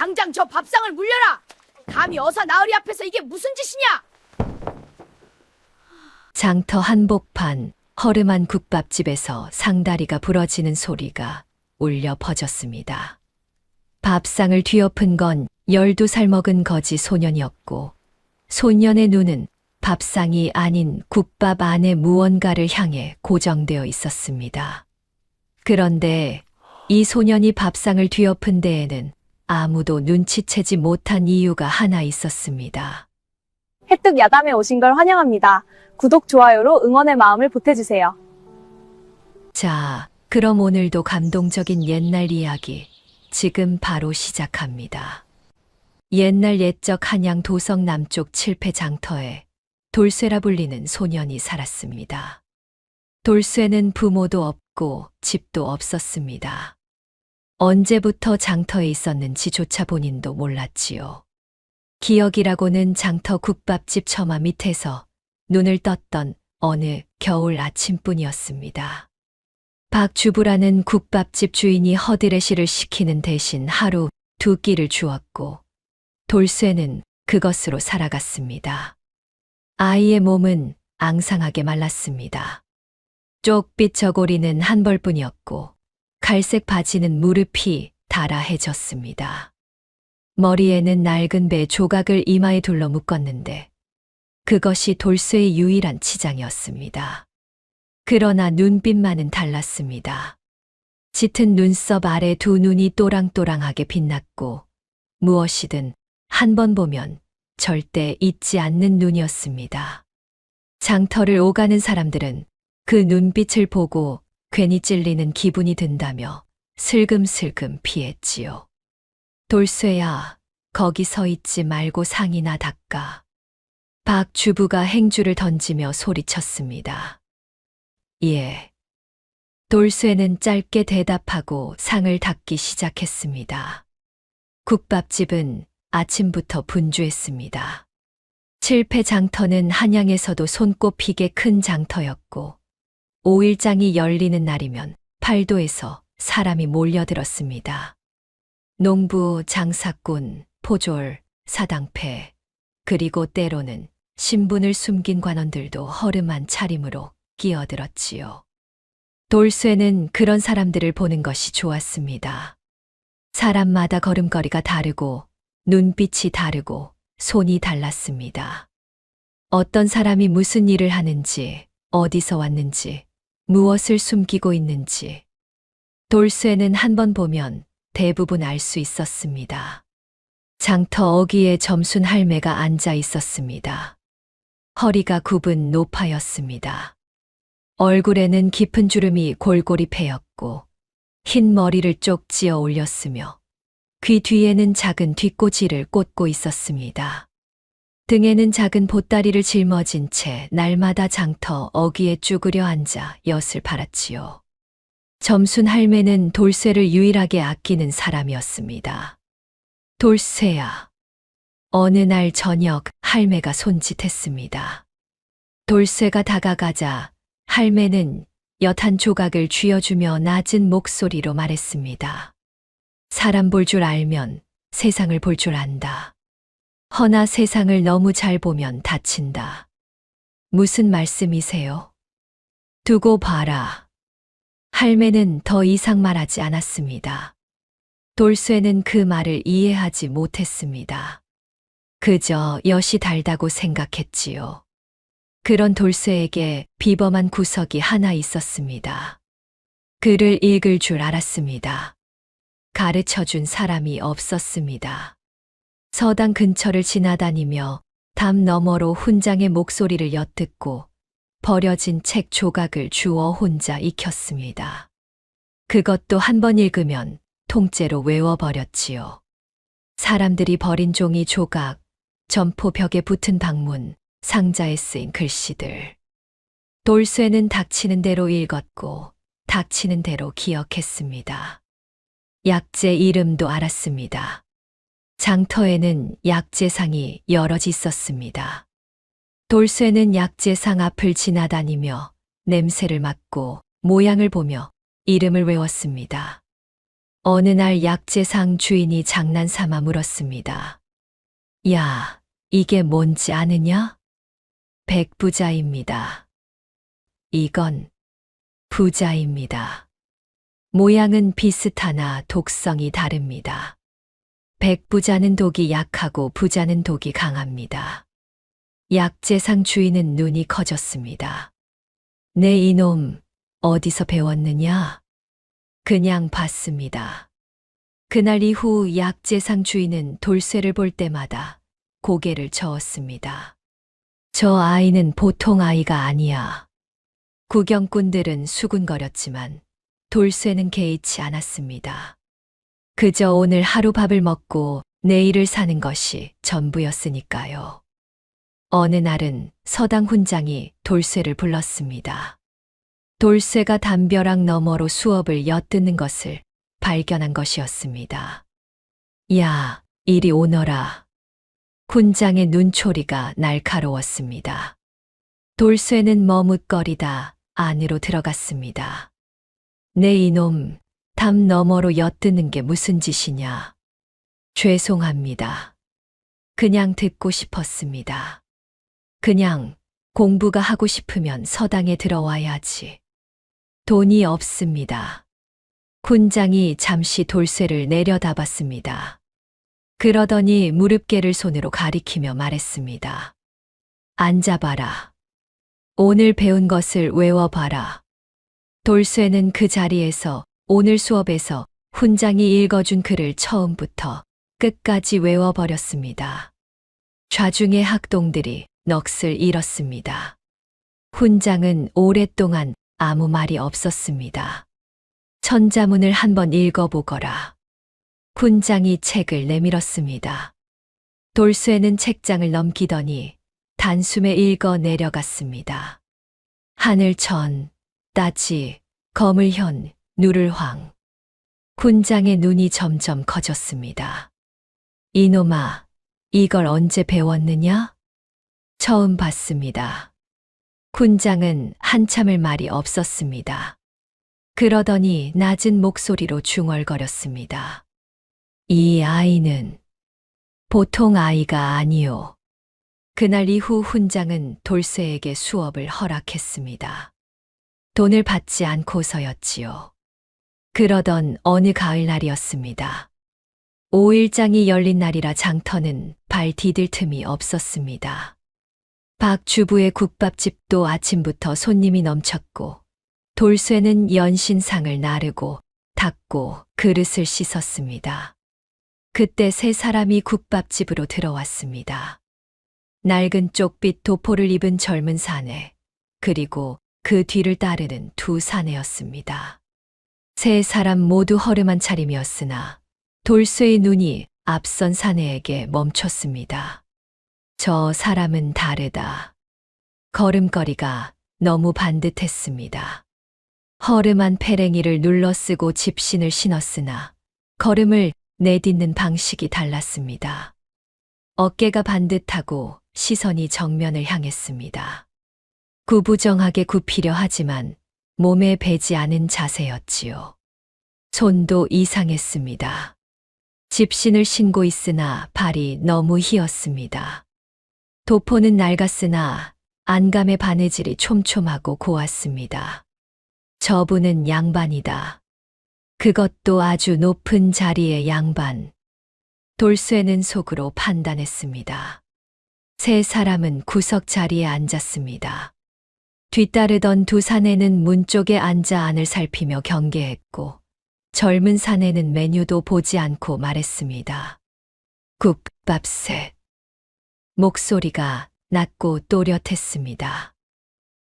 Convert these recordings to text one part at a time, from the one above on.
당장 저 밥상을 물려라. 감히 어사 나으리 앞에서 이게 무슨 짓이냐? 장터 한복판 허름한 국밥집에서 상다리가 부러지는 소리가 울려 퍼졌습니다. 밥상을 뒤엎은 건 12살 먹은 거지 소년이었고, 소년의 눈은 밥상이 아닌 국밥 안에 무언가를 향해 고정되어 있었습니다. 그런데 이 소년이 밥상을 뒤엎은 데에는 아무도 눈치채지 못한 이유가 하나 있었습니다. 혜택 야담에 오신 걸 환영합니다. 구독, 좋아요로 응원의 마음을 보태주세요. 자, 그럼 오늘도 감동적인 옛날 이야기 지금 바로 시작합니다. 옛날 옛적 한양 도성 남쪽 칠패 장터에 돌쇠라 불리는 소년이 살았습니다. 돌쇠는 부모도 없고 집도 없었습니다. 언제부터 장터에 있었는지조차 본인도 몰랐지요. 기억이라고는 장터 국밥집 처마 밑에서 눈을 떴던 어느 겨울 아침뿐이었습니다. 박 주부라는 국밥집 주인이 허드레시를 시키는 대신 하루 2끼를 주었고, 돌쇠는 그것으로 살아갔습니다. 아이의 몸은 앙상하게 말랐습니다. 쪽빛 저고리는 한 벌뿐이었고, 갈색 바지는 무릎이 달아해졌습니다. 머리에는 낡은 배 조각을 이마에 둘러 묶었는데, 그것이 돌쇠의 유일한 치장이었습니다. 그러나 눈빛만은 달랐습니다. 짙은 눈썹 아래 두 눈이 또랑또랑하게 빛났고, 무엇이든 한 번 보면 절대 잊지 않는 눈이었습니다. 장터를 오가는 사람들은 그 눈빛을 보고 괜히 찔리는 기분이 든다며 슬금슬금 피했지요. 돌쇠야, 거기 서 있지 말고 상이나 닦아. 박 주부가 행주를 던지며 소리쳤습니다. 예. 돌쇠는 짧게 대답하고 상을 닦기 시작했습니다. 국밥집은 아침부터 분주했습니다. 칠패 장터는 한양에서도 손꼽히게 큰 장터였고, 5일장이 열리는 날이면 팔도에서 사람이 몰려들었습니다. 농부, 장사꾼, 포졸, 사당패, 그리고 때로는 신분을 숨긴 관원들도 허름한 차림으로 끼어들었지요. 돌쇠는 그런 사람들을 보는 것이 좋았습니다. 사람마다 걸음걸이가 다르고 눈빛이 다르고 손이 달랐습니다. 어떤 사람이 무슨 일을 하는지, 어디서 왔는지, 무엇을 숨기고 있는지 돌쇠는 한 번 보면 대부분 알 수 있었습니다. 장터 어귀에 점순 할매가 앉아 있었습니다. 허리가 굽은 노파였습니다. 얼굴에는 깊은 주름이 골골이 패였고 흰 머리를 쪽 지어 올렸으며 귀 뒤에는 작은 뒷꽂이를 꽂고 있었습니다. 등에는 작은 보따리를 짊어진 채 날마다 장터 어귀에 쭈그려 앉아 엿을 팔았지요. 점순 할매는 돌쇠를 유일하게 아끼는 사람이었습니다. 돌쇠야. 어느 날 저녁 할매가 손짓했습니다. 돌쇠가 다가가자 할매는 엿 한 조각을 쥐어주며 낮은 목소리로 말했습니다. 사람 볼 줄 알면 세상을 볼 줄 안다. 허나 세상을 너무 잘 보면 다친다. 무슨 말씀이세요? 두고 봐라. 할매는 더 이상 말하지 않았습니다. 돌쇠는 그 말을 이해하지 못했습니다. 그저 엿이 달다고 생각했지요. 그런 돌쇠에게 비범한 구석이 하나 있었습니다. 글을 읽을 줄 알았습니다. 가르쳐준 사람이 없었습니다. 서당 근처를 지나다니며 담 너머로 훈장의 목소리를 엿듣고 버려진 책 조각을 주워 혼자 익혔습니다. 그것도 한 번 읽으면 통째로 외워버렸지요. 사람들이 버린 종이 조각, 점포 벽에 붙은 방문, 상자에 쓰인 글씨들. 돌쇠는 닥치는 대로 읽었고 닥치는 대로 기억했습니다. 약재 이름도 알았습니다. 장터에는 약재상이 여럿 있었습니다. 돌쇠는 약재상 앞을 지나다니며 냄새를 맡고 모양을 보며 이름을 외웠습니다. 어느 날 약재상 주인이 장난삼아 물었습니다. 야, 이게 뭔지 아느냐? 백부자입니다. 이건 부자입니다. 모양은 비슷하나 독성이 다릅니다. 백부자는 독이 약하고 부자는 독이 강합니다. 약재상 주인은 눈이 커졌습니다. 내 이놈, 어디서 배웠느냐? 그냥 봤습니다. 그날 이후 약재상 주인은 돌쇠를 볼 때마다 고개를 저었습니다. 저 아이는 보통 아이가 아니야. 구경꾼들은 수군거렸지만 돌쇠는 개의치 않았습니다. 그저 오늘 하루 밥을 먹고 내일을 사는 것이 전부였으니까요. 어느 날은 서당 훈장이 돌쇠를 불렀습니다. 돌쇠가 담벼락 너머로 수업을 엿듣는 것을 발견한 것이었습니다. 야, 이리 오너라. 훈장의 눈초리가 날카로웠습니다. 돌쇠는 머뭇거리다 안으로 들어갔습니다. 내 이놈, 담 너머로 엿듣는 게 무슨 짓이냐? 죄송합니다. 그냥 듣고 싶었습니다. 그냥 공부가 하고 싶으면 서당에 들어와야지. 돈이 없습니다. 훈장이 잠시 돌쇠를 내려다봤습니다. 그러더니 무릎개를 손으로 가리키며 말했습니다. 앉아봐라. 오늘 배운 것을 외워봐라. 돌쇠는 그 자리에서 오늘 수업에서 훈장이 읽어준 글을 처음부터 끝까지 외워버렸습니다. 좌중의 학동들이 넋을 잃었습니다. 훈장은 오랫동안 아무 말이 없었습니다. 천자문을 한번 읽어보거라. 훈장이 책을 내밀었습니다. 돌쇠는 책장을 넘기더니 단숨에 읽어 내려갔습니다. 하늘천, 따지, 거물현, 누를황. 훈장의 눈이 점점 커졌습니다. 이놈아, 이걸 언제 배웠느냐? 처음 봤습니다. 훈장은 한참을 말이 없었습니다. 그러더니 낮은 목소리로 중얼거렸습니다. 이 아이는 보통 아이가 아니오. 그날 이후 훈장은 돌쇠에게 수업을 허락했습니다. 돈을 받지 않고서였지요. 그러던 어느 가을날이었습니다. 5일장이 열린 날이라 장터는 발 디딜 틈이 없었습니다. 박 주부의 국밥집도 아침부터 손님이 넘쳤고 돌쇠는 연신상을 나르고 닦고 그릇을 씻었습니다. 그때 세 사람이 국밥집으로 들어왔습니다. 낡은 쪽빛 도포를 입은 젊은 사내, 그리고 그 뒤를 따르는 두 사내였습니다. 세 사람 모두 허름한 차림이었으나 돌쇠의 눈이 앞선 사내에게 멈췄습니다. 저 사람은 다르다. 걸음걸이가 너무 반듯했습니다. 허름한 페랭이를 눌러쓰고 집신을 신었으나 걸음을 내딛는 방식이 달랐습니다. 어깨가 반듯하고 시선이 정면을 향했습니다. 구부정하게 굽히려 하지만 몸에 배지 않은 자세였지요. 손도 이상했습니다. 집신을 신고 있으나 발이 너무 희었습니다. 도포는 낡았으나 안감의 바느질이 촘촘하고 고왔습니다. 저분은 양반이다. 그것도 아주 높은 자리의 양반. 돌쇠는 속으로 판단했습니다. 세 사람은 구석 자리에 앉았습니다. 뒤따르던 두 사내는 문 쪽에 앉아 안을 살피며 경계했고 젊은 사내는 메뉴도 보지 않고 말했습니다. 국밥셋. 목소리가 낮고 또렷했습니다.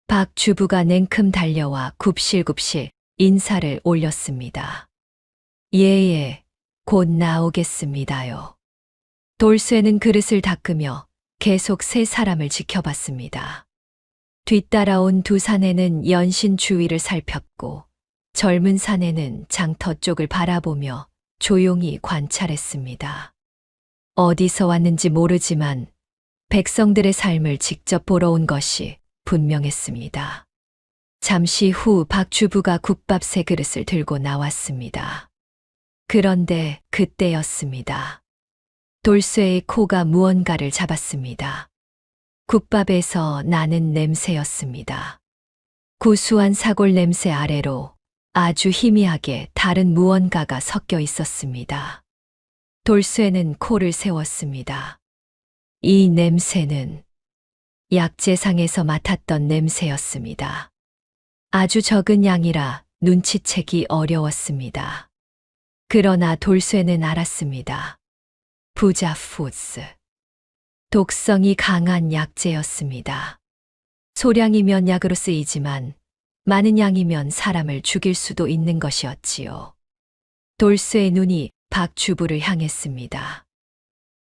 박 주부가 냉큼 달려와 굽실굽실 인사를 올렸습니다. 예예, 곧 나오겠습니다요. 돌쇠는 그릇을 닦으며 계속 세 사람을 지켜봤습니다. 뒤따라온 두 사내는 연신 주위를 살폈고 젊은 사내는 장터 쪽을 바라보며 조용히 관찰했습니다. 어디서 왔는지 모르지만 백성들의 삶을 직접 보러 온 것이 분명했습니다. 잠시 후 박 주부가 국밥 세 그릇을 들고 나왔습니다. 그런데 그때였습니다. 돌쇠의 코가 무언가를 잡았습니다. 국밥에서 나는 냄새였습니다. 구수한 사골 냄새 아래로 아주 희미하게 다른 무언가가 섞여 있었습니다. 돌쇠는 코를 세웠습니다. 이 냄새는 약재상에서 맡았던 냄새였습니다. 아주 적은 양이라 눈치채기 어려웠습니다. 그러나 돌쇠는 알았습니다. 부자 푸드. 독성이 강한 약재였습니다. 소량이면 약으로 쓰이지만 많은 양이면 사람을 죽일 수도 있는 것이었지요. 돌쇠의 눈이 박 주부를 향했습니다.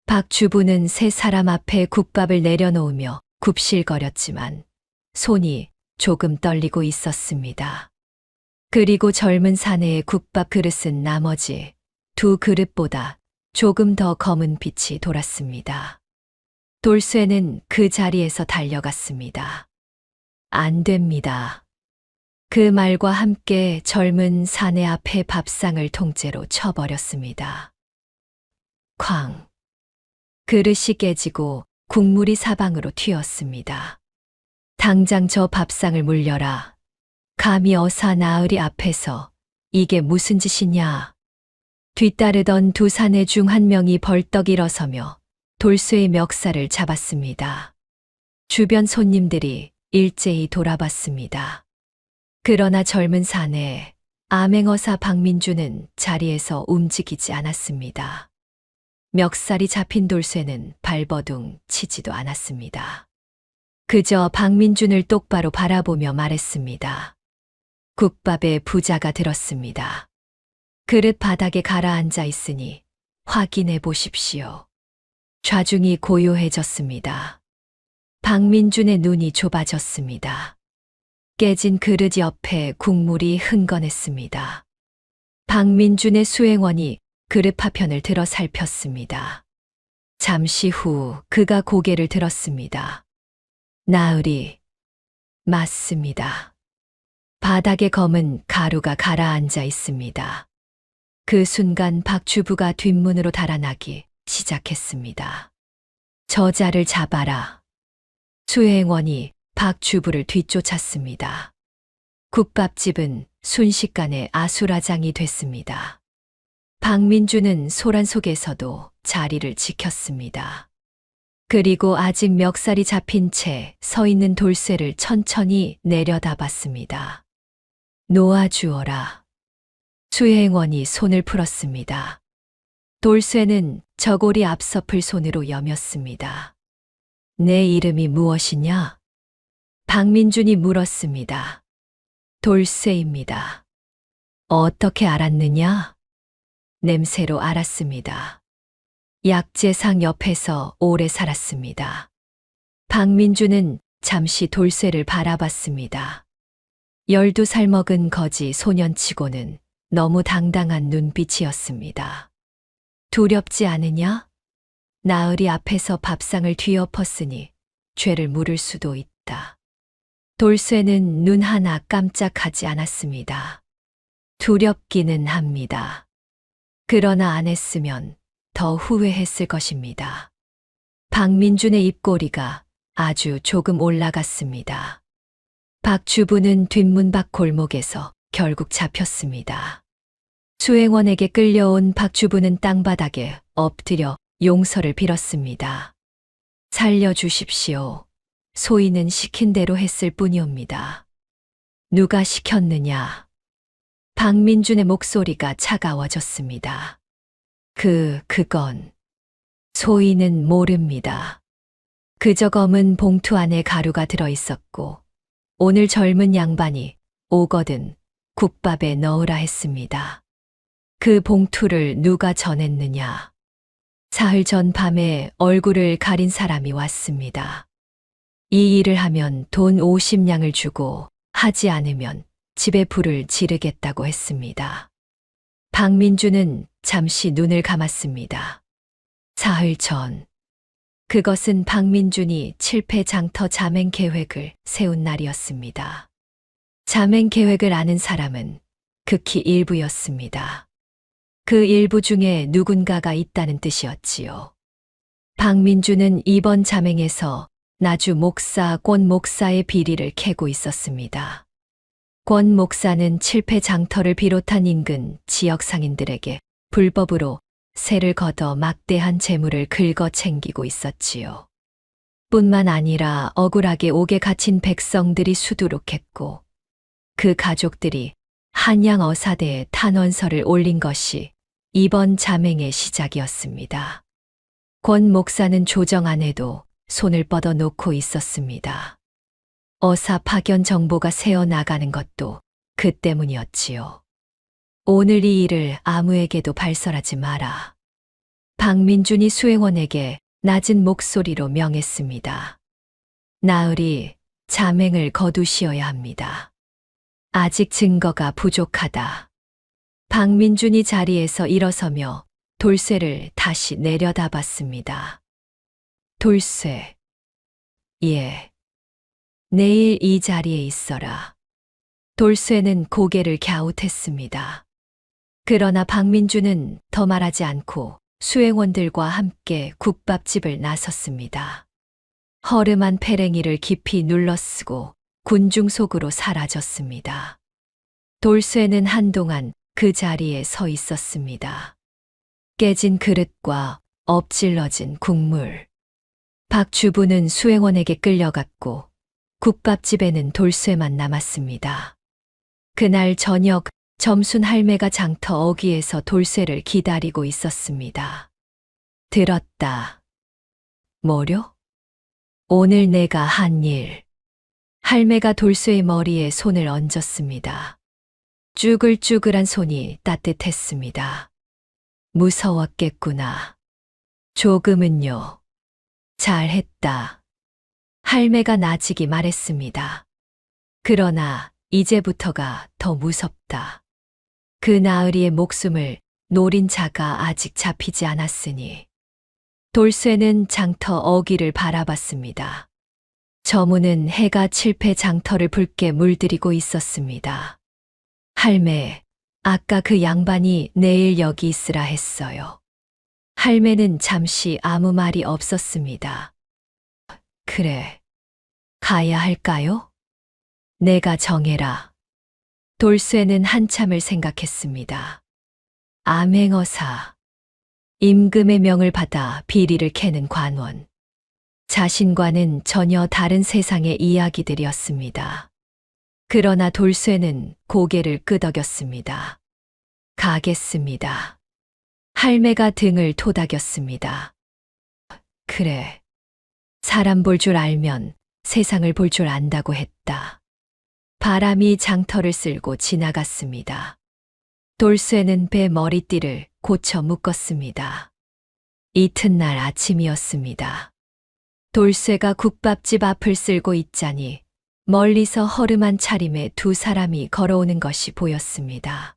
박 주부는 세 사람 앞에 국밥을 내려놓으며 굽실거렸지만 손이 조금 떨리고 있었습니다. 그리고 젊은 사내의 국밥 그릇은 나머지 두 그릇보다 조금 더 검은 빛이 돌았습니다. 돌쇠는 그 자리에서 달려갔습니다. 안 됩니다. 그 말과 함께 젊은 사내 앞에 밥상을 통째로 쳐버렸습니다. 쾅! 그릇이 깨지고 국물이 사방으로 튀었습니다. 당장 저 밥상을 물려라. 감히 어사 나으리 앞에서 이게 무슨 짓이냐. 뒤따르던 두 사내 중 한 명이 벌떡 일어서며 돌쇠의 멱살을 잡았습니다. 주변 손님들이 일제히 돌아봤습니다. 그러나 젊은 사내 암행어사 박민주는 자리에서 움직이지 않았습니다. 멱살이 잡힌 돌쇠는 발버둥 치지도 않았습니다. 그저 박민준을 똑바로 바라보며 말했습니다. 국밥에 부자가 들었습니다. 그릇 바닥에 가라앉아 있으니 확인해 보십시오. 좌중이 고요해졌습니다. 박민준의 눈이 좁아졌습니다. 깨진 그릇 옆에 국물이 흥건했습니다. 박민준의 수행원이 그릇 파편을 들어 살폈습니다. 잠시 후 그가 고개를 들었습니다. 나으리, 맞습니다. 바닥에 검은 가루가 가라앉아 있습니다. 그 순간 박 주부가 뒷문으로 달아나기 시작했습니다. 저자를 잡아라. 수행원이 박 주부를 뒤쫓았습니다. 국밥집은 순식간에 아수라장이 됐습니다. 박민주는 소란 속에서도 자리를 지켰습니다. 그리고 아직 멱살이 잡힌 채 서 있는 돌쇠를 천천히 내려다봤습니다. 놓아주어라. 수행원이 손을 풀었습니다. 돌쇠는 저고리 앞섭을 손으로 여몄습니다. 내 이름이 무엇이냐? 박민준이 물었습니다. 돌쇠입니다. 어떻게 알았느냐? 냄새로 알았습니다. 약재상 옆에서 오래 살았습니다. 박민주는 잠시 돌쇠를 바라봤습니다. 12살 먹은 거지 소년치고는 너무 당당한 눈빛이었습니다. 두렵지 않으냐? 나으리 앞에서 밥상을 뒤엎었으니 죄를 물을 수도 있다. 돌쇠는 눈 하나 깜짝하지 않았습니다. 두렵기는 합니다. 그러나 안 했으면 더 후회했을 것입니다. 박민준의 입꼬리가 아주 조금 올라갔습니다. 박 주부는 뒷문 밖 골목에서 결국 잡혔습니다. 수행원에게 끌려온 박 주부는 땅바닥에 엎드려 용서를 빌었습니다. 살려주십시오. 소인은 시킨 대로 했을 뿐이옵니다. 누가 시켰느냐? 박민준의 목소리가 차가워졌습니다. 그건 소인은 모릅니다. 그저 검은 봉투 안에 가루가 들어 있었고 오늘 젊은 양반이 오거든 국밥에 넣으라 했습니다. 그 봉투를 누가 전했느냐? 사흘 전 밤에 얼굴을 가린 사람이 왔습니다. 이 일을 하면 돈 50냥을 주고 하지 않으면 집에 불을 지르겠다고 했습니다. 박민주는 잠시 눈을 감았습니다. 사흘 전. 그것은 박민준이 칠패장터 자맹 계획을 세운 날이었습니다. 자맹 계획을 아는 사람은 극히 일부였습니다. 그 일부 중에 누군가가 있다는 뜻이었지요. 박민주는 이번 자맹에서 나주 목사 권 목사의 비리를 캐고 있었습니다. 권 목사는 칠패 장터를 비롯한 인근 지역 상인들에게 불법으로 세를 걷어 막대한 재물을 긁어 챙기고 있었지요. 뿐만 아니라 억울하게 옥에 갇힌 백성들이 수두룩했고 그 가족들이 한양 어사대에 탄원서를 올린 것이 이번 자맹의 시작이었습니다. 권 목사는 조정 안에도 손을 뻗어 놓고 있었습니다. 어사 파견 정보가 새어나가는 것도 그 때문이었지요. 오늘 이 일을 아무에게도 발설하지 마라. 박민준이 수행원에게 낮은 목소리로 명했습니다. 나으리 자맹을 거두시어야 합니다. 아직 증거가 부족하다. 박민준이 자리에서 일어서며 돌쇠를 다시 내려다봤습니다. 돌쇠. 예. 내일 이 자리에 있어라. 돌쇠는 고개를 갸웃했습니다. 그러나 박민준은 더 말하지 않고 수행원들과 함께 국밥집을 나섰습니다. 허름한 페랭이를 깊이 눌러쓰고 군중 속으로 사라졌습니다. 돌쇠는 한동안 그 자리에 서 있었습니다. 깨진 그릇과 엎질러진 국물. 박 주부는 수행원에게 끌려갔고 국밥집에는 돌쇠만 남았습니다. 그날 저녁 점순 할매가 장터 어귀에서 돌쇠를 기다리고 있었습니다. 들었다. 뭐려? 오늘 내가 한 일. 할매가 돌쇠의 머리에 손을 얹었습니다. 쭈글쭈글한 손이 따뜻했습니다. 무서웠겠구나. 조금은요. 잘했다. 할매가 나직이 말했습니다. 그러나 이제부터가 더 무섭다. 그 나으리의 목숨을 노린 자가 아직 잡히지 않았으니. 돌쇠는 장터 어귀를 바라봤습니다. 저문은 해가 칠패 장터를 붉게 물들이고 있었습니다. 할매, 아까 그 양반이 내일 여기 있으라 했어요. 할매는 잠시 아무 말이 없었습니다. 그래, 가야 할까요? 내가 정해라. 돌쇠는 한참을 생각했습니다. 암행어사, 임금의 명을 받아 비리를 캐는 관원. 자신과는 전혀 다른 세상의 이야기들이었습니다. 그러나 돌쇠는 고개를 끄덕였습니다. 가겠습니다. 할매가 등을 토닥였습니다. 그래. 사람 볼 줄 알면 세상을 볼 줄 안다고 했다. 바람이 장터를 쓸고 지나갔습니다. 돌쇠는 배 머리띠를 고쳐 묶었습니다. 이튿날 아침이었습니다. 돌쇠가 국밥집 앞을 쓸고 있자니 멀리서 허름한 차림에 두 사람이 걸어오는 것이 보였습니다.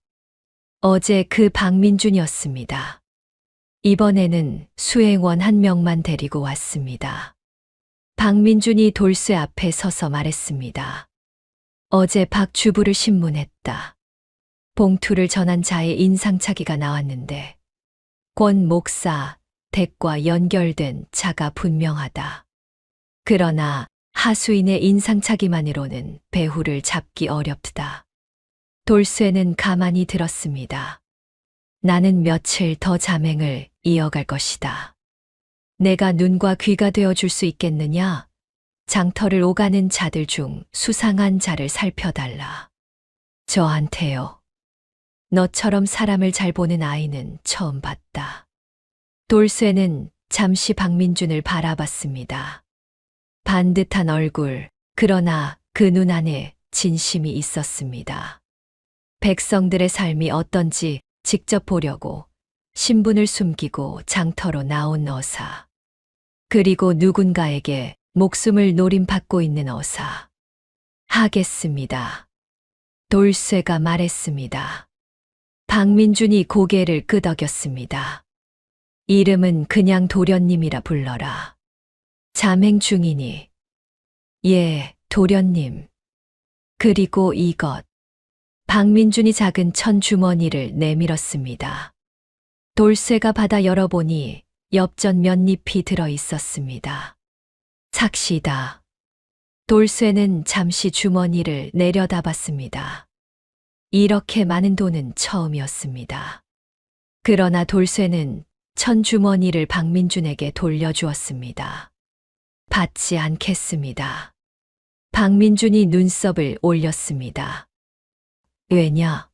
어제 그 박민준이었습니다. 이번에는 수행원 한 명만 데리고 왔습니다. 박민준이 돌쇠 앞에 서서 말했습니다. 어제 박 주부를 신문했다. 봉투를 전한 자의 인상착의가 나왔는데 권 목사 댁과 연결된 자가 분명하다. 그러나 하수인의 인상착의만으로는 배후를 잡기 어렵다. 돌쇠는 가만히 들었습니다. 나는 며칠 더 자맹을 이어갈 것이다. 내가 눈과 귀가 되어 줄 수 있겠느냐? 장터를 오가는 자들 중 수상한 자를 살펴달라. 저한테요. 너처럼 사람을 잘 보는 아이는 처음 봤다. 돌쇠는 잠시 박민준을 바라봤습니다. 반듯한 얼굴, 그러나 그 눈 안에 진심이 있었습니다. 백성들의 삶이 어떤지 직접 보려고 신분을 숨기고 장터로 나온 어사. 그리고 누군가에게 목숨을 노림받고 있는 어사. 하겠습니다. 돌쇠가 말했습니다. 박민준이 고개를 끄덕였습니다. 이름은 그냥 도련님이라 불러라. 자맹 중이니. 예, 도련님. 그리고 이것. 박민준이 작은 천 주머니를 내밀었습니다. 돌쇠가 받아 열어보니 엽전 몇 잎이 들어 있었습니다. 삭시다. 돌쇠는 잠시 주머니를 내려다봤습니다. 이렇게 많은 돈은 처음이었습니다. 그러나 돌쇠는 천주머니를 박민준에게 돌려주었습니다. 받지 않겠습니다. 박민준이 눈썹을 올렸습니다. 왜냐?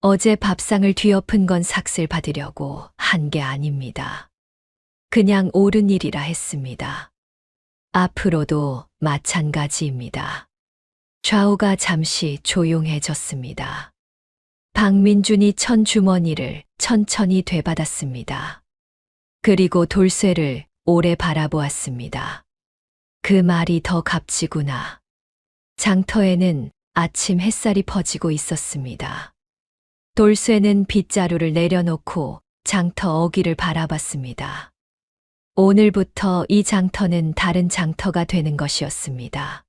어제 밥상을 뒤엎은 건 삭슬 받으려고 한 게 아닙니다. 그냥 옳은 일이라 했습니다. 앞으로도 마찬가지입니다. 좌우가 잠시 조용해졌습니다. 박민준이 천주머니를 천천히 되받았습니다. 그리고 돌쇠를 오래 바라보았습니다. 그 말이 더 값지구나. 장터에는 아침 햇살이 퍼지고 있었습니다. 돌쇠는 빗자루를 내려놓고 장터 어귀를 바라봤습니다. 오늘부터 이 장터는 다른 장터가 되는 것이었습니다.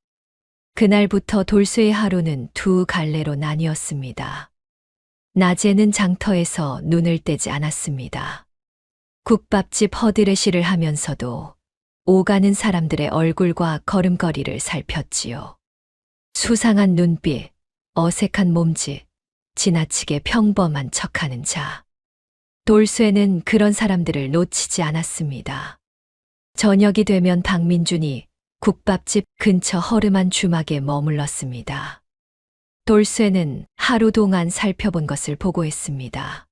그날부터 돌쇠의 하루는 두 갈래로 나뉘었습니다. 낮에는 장터에서 눈을 떼지 않았습니다. 국밥집 허드레시를 하면서도 오가는 사람들의 얼굴과 걸음걸이를 살폈지요. 수상한 눈빛, 어색한 몸짓, 지나치게 평범한 척하는 자. 돌쇠는 그런 사람들을 놓치지 않았습니다. 저녁이 되면 박민준이 국밥집 근처 허름한 주막에 머물렀습니다. 돌쇠는 하루 동안 살펴본 것을 보고했습니다.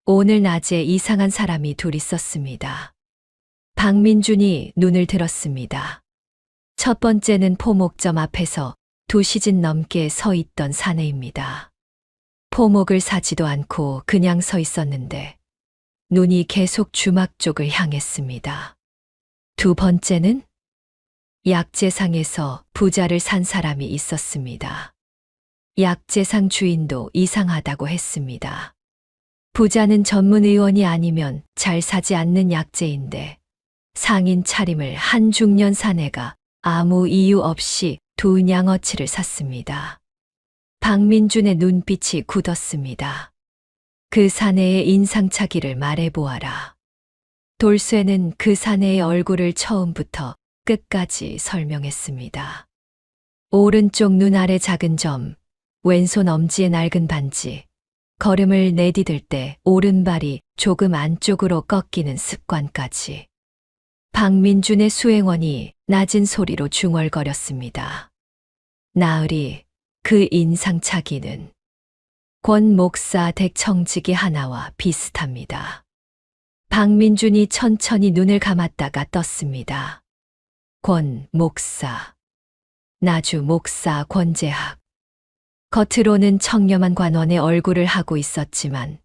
오늘 낮에 이상한 사람이 둘 있었습니다. 박민준이 눈을 들었습니다. 첫 번째는 포목점 앞에서 2시즌 넘게 서 있던 사내입니다. 포목을 사지도 않고 그냥 서 있었는데 눈이 계속 주막 쪽을 향했습니다. 두 번째는 약재상에서 부자를 산 사람이 있었습니다. 약재상 주인도 이상하다고 했습니다. 부자는 전문 의원이 아니면 잘 사지 않는 약재인데 상인 차림을 한 중년 사내가 아무 이유 없이 두 냥어치를 샀습니다. 박민준의 눈빛이 굳었습니다. 그 사내의 인상착의를 말해보아라. 돌쇠는 그 사내의 얼굴을 처음부터 끝까지 설명했습니다. 오른쪽 눈 아래 작은 점, 왼손 엄지의 낡은 반지, 걸음을 내디딜 때 오른발이 조금 안쪽으로 꺾이는 습관까지. 박민준의 수행원이 낮은 소리로 중얼거렸습니다. 나으리, 그 인상착의는 권 목사 댁 청지기 하나와 비슷합니다. 박민준이 천천히 눈을 감았다가 떴습니다. 권 목사, 나주 목사 권재학. 겉으로는 청렴한 관원의 얼굴을 하고 있었지만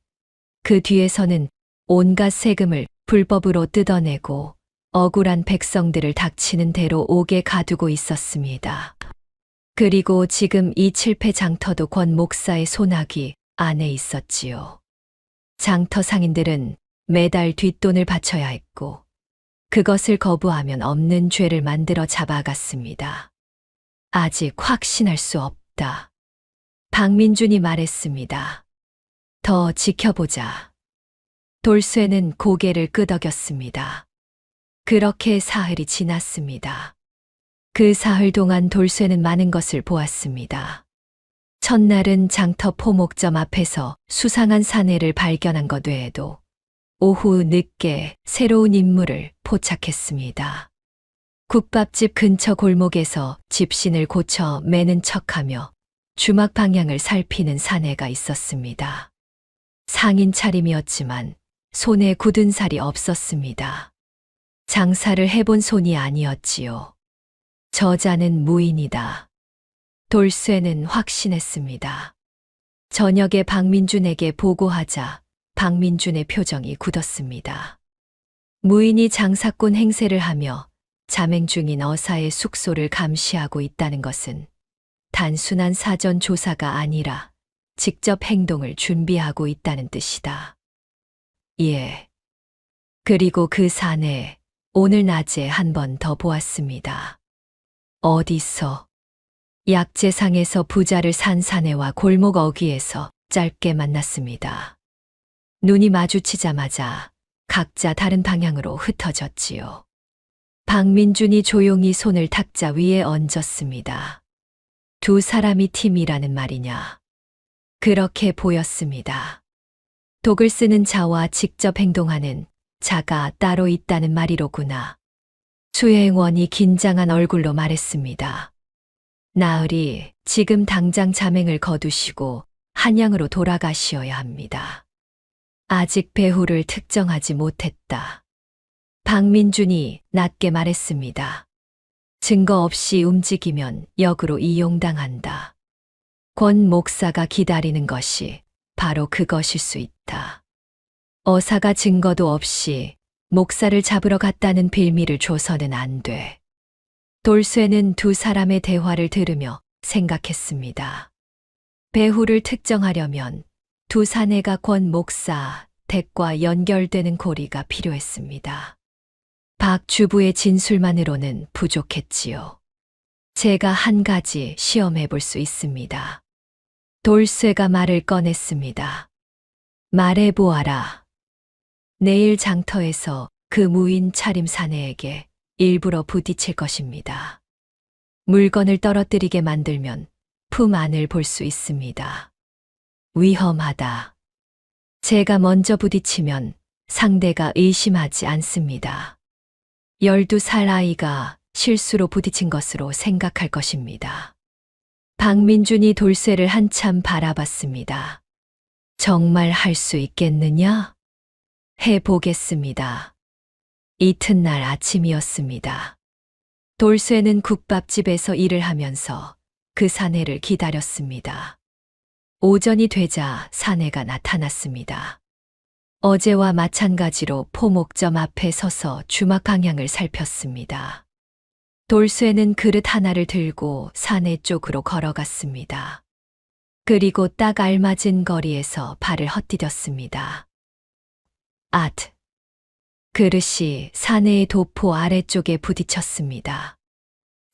그 뒤에서는 온갖 세금을 불법으로 뜯어내고 억울한 백성들을 닥치는 대로 옥에 가두고 있었습니다. 그리고 지금 이 칠패 장터도 권 목사의 소나기 안에 있었지요. 장터 상인들은 매달 뒷돈을 바쳐야 했고 그것을 거부하면 없는 죄를 만들어 잡아갔습니다. 아직 확신할 수 없다. 박민준이 말했습니다. 더 지켜보자. 돌쇠는 고개를 끄덕였습니다. 그렇게 사흘이 지났습니다. 그 사흘 동안 돌쇠는 많은 것을 보았습니다. 첫날은 장터 포목점 앞에서 수상한 사내를 발견한 것 외에도 오후 늦게 새로운 인물을 포착했습니다. 국밥집 근처 골목에서 집신을 고쳐 매는 척하며 주막 방향을 살피는 사내가 있었습니다. 상인 차림이었지만 손에 굳은 살이 없었습니다. 장사를 해본 손이 아니었지요. 저자는 무인이다. 돌쇠는 확신했습니다. 저녁에 박민준에게 보고하자 박민준의 표정이 굳었습니다. 무인이 장사꾼 행세를 하며 잠행 중인 어사의 숙소를 감시하고 있다는 것은 단순한 사전 조사가 아니라 직접 행동을 준비하고 있다는 뜻이다. 예. 그리고 그 사내 오늘 낮에 한 번 더 보았습니다. 어디서? 약재상에서 부자를 산 사내와 골목 어귀에서 짧게 만났습니다. 눈이 마주치자마자 각자 다른 방향으로 흩어졌지요. 박민준이 조용히 손을 탁자 위에 얹었습니다. 두 사람이 팀이라는 말이냐. 그렇게 보였습니다. 독을 쓰는 자와 직접 행동하는 자가 따로 있다는 말이로구나. 수혜원이 긴장한 얼굴로 말했습니다. 나으리, 지금 당장 자맹을 거두시고 한양으로 돌아가시어야 합니다. 아직 배후를 특정하지 못했다. 박민준이 낮게 말했습니다. 증거 없이 움직이면 역으로 이용당한다. 권 목사가 기다리는 것이 바로 그것일 수 있다. 어사가 증거도 없이 목사를 잡으러 갔다는 빌미를 줘서는 안 돼. 돌쇠는 두 사람의 대화를 들으며 생각했습니다. 배후를 특정하려면 두 사내가 권 목사 댁과 연결되는 고리가 필요했습니다. 박 주부의 진술만으로는 부족했지요. 제가 한 가지 시험해 볼 수 있습니다. 돌쇠가 말을 꺼냈습니다. 말해보아라. 내일 장터에서 그 무인 차림 사내에게 일부러 부딪힐 것입니다. 물건을 떨어뜨리게 만들면 품 안을 볼 수 있습니다. 위험하다. 제가 먼저 부딪히면 상대가 의심하지 않습니다. 12살 아이가 실수로 부딪힌 것으로 생각할 것입니다. 박민준이 돌쇠를 한참 바라봤습니다. 정말 할 수 있겠느냐? 해보겠습니다. 이튿날 아침이었습니다. 돌쇠는 국밥집에서 일을 하면서 그 사내를 기다렸습니다. 오전이 되자 사내가 나타났습니다. 어제와 마찬가지로 포목점 앞에 서서 주막 방향을 살폈습니다. 돌쇠는 그릇 하나를 들고 사내 쪽으로 걸어갔습니다. 그리고 딱 알맞은 거리에서 발을 헛디뎠습니다. 아트! 그릇이 사내의 도포 아래쪽에 부딪혔습니다.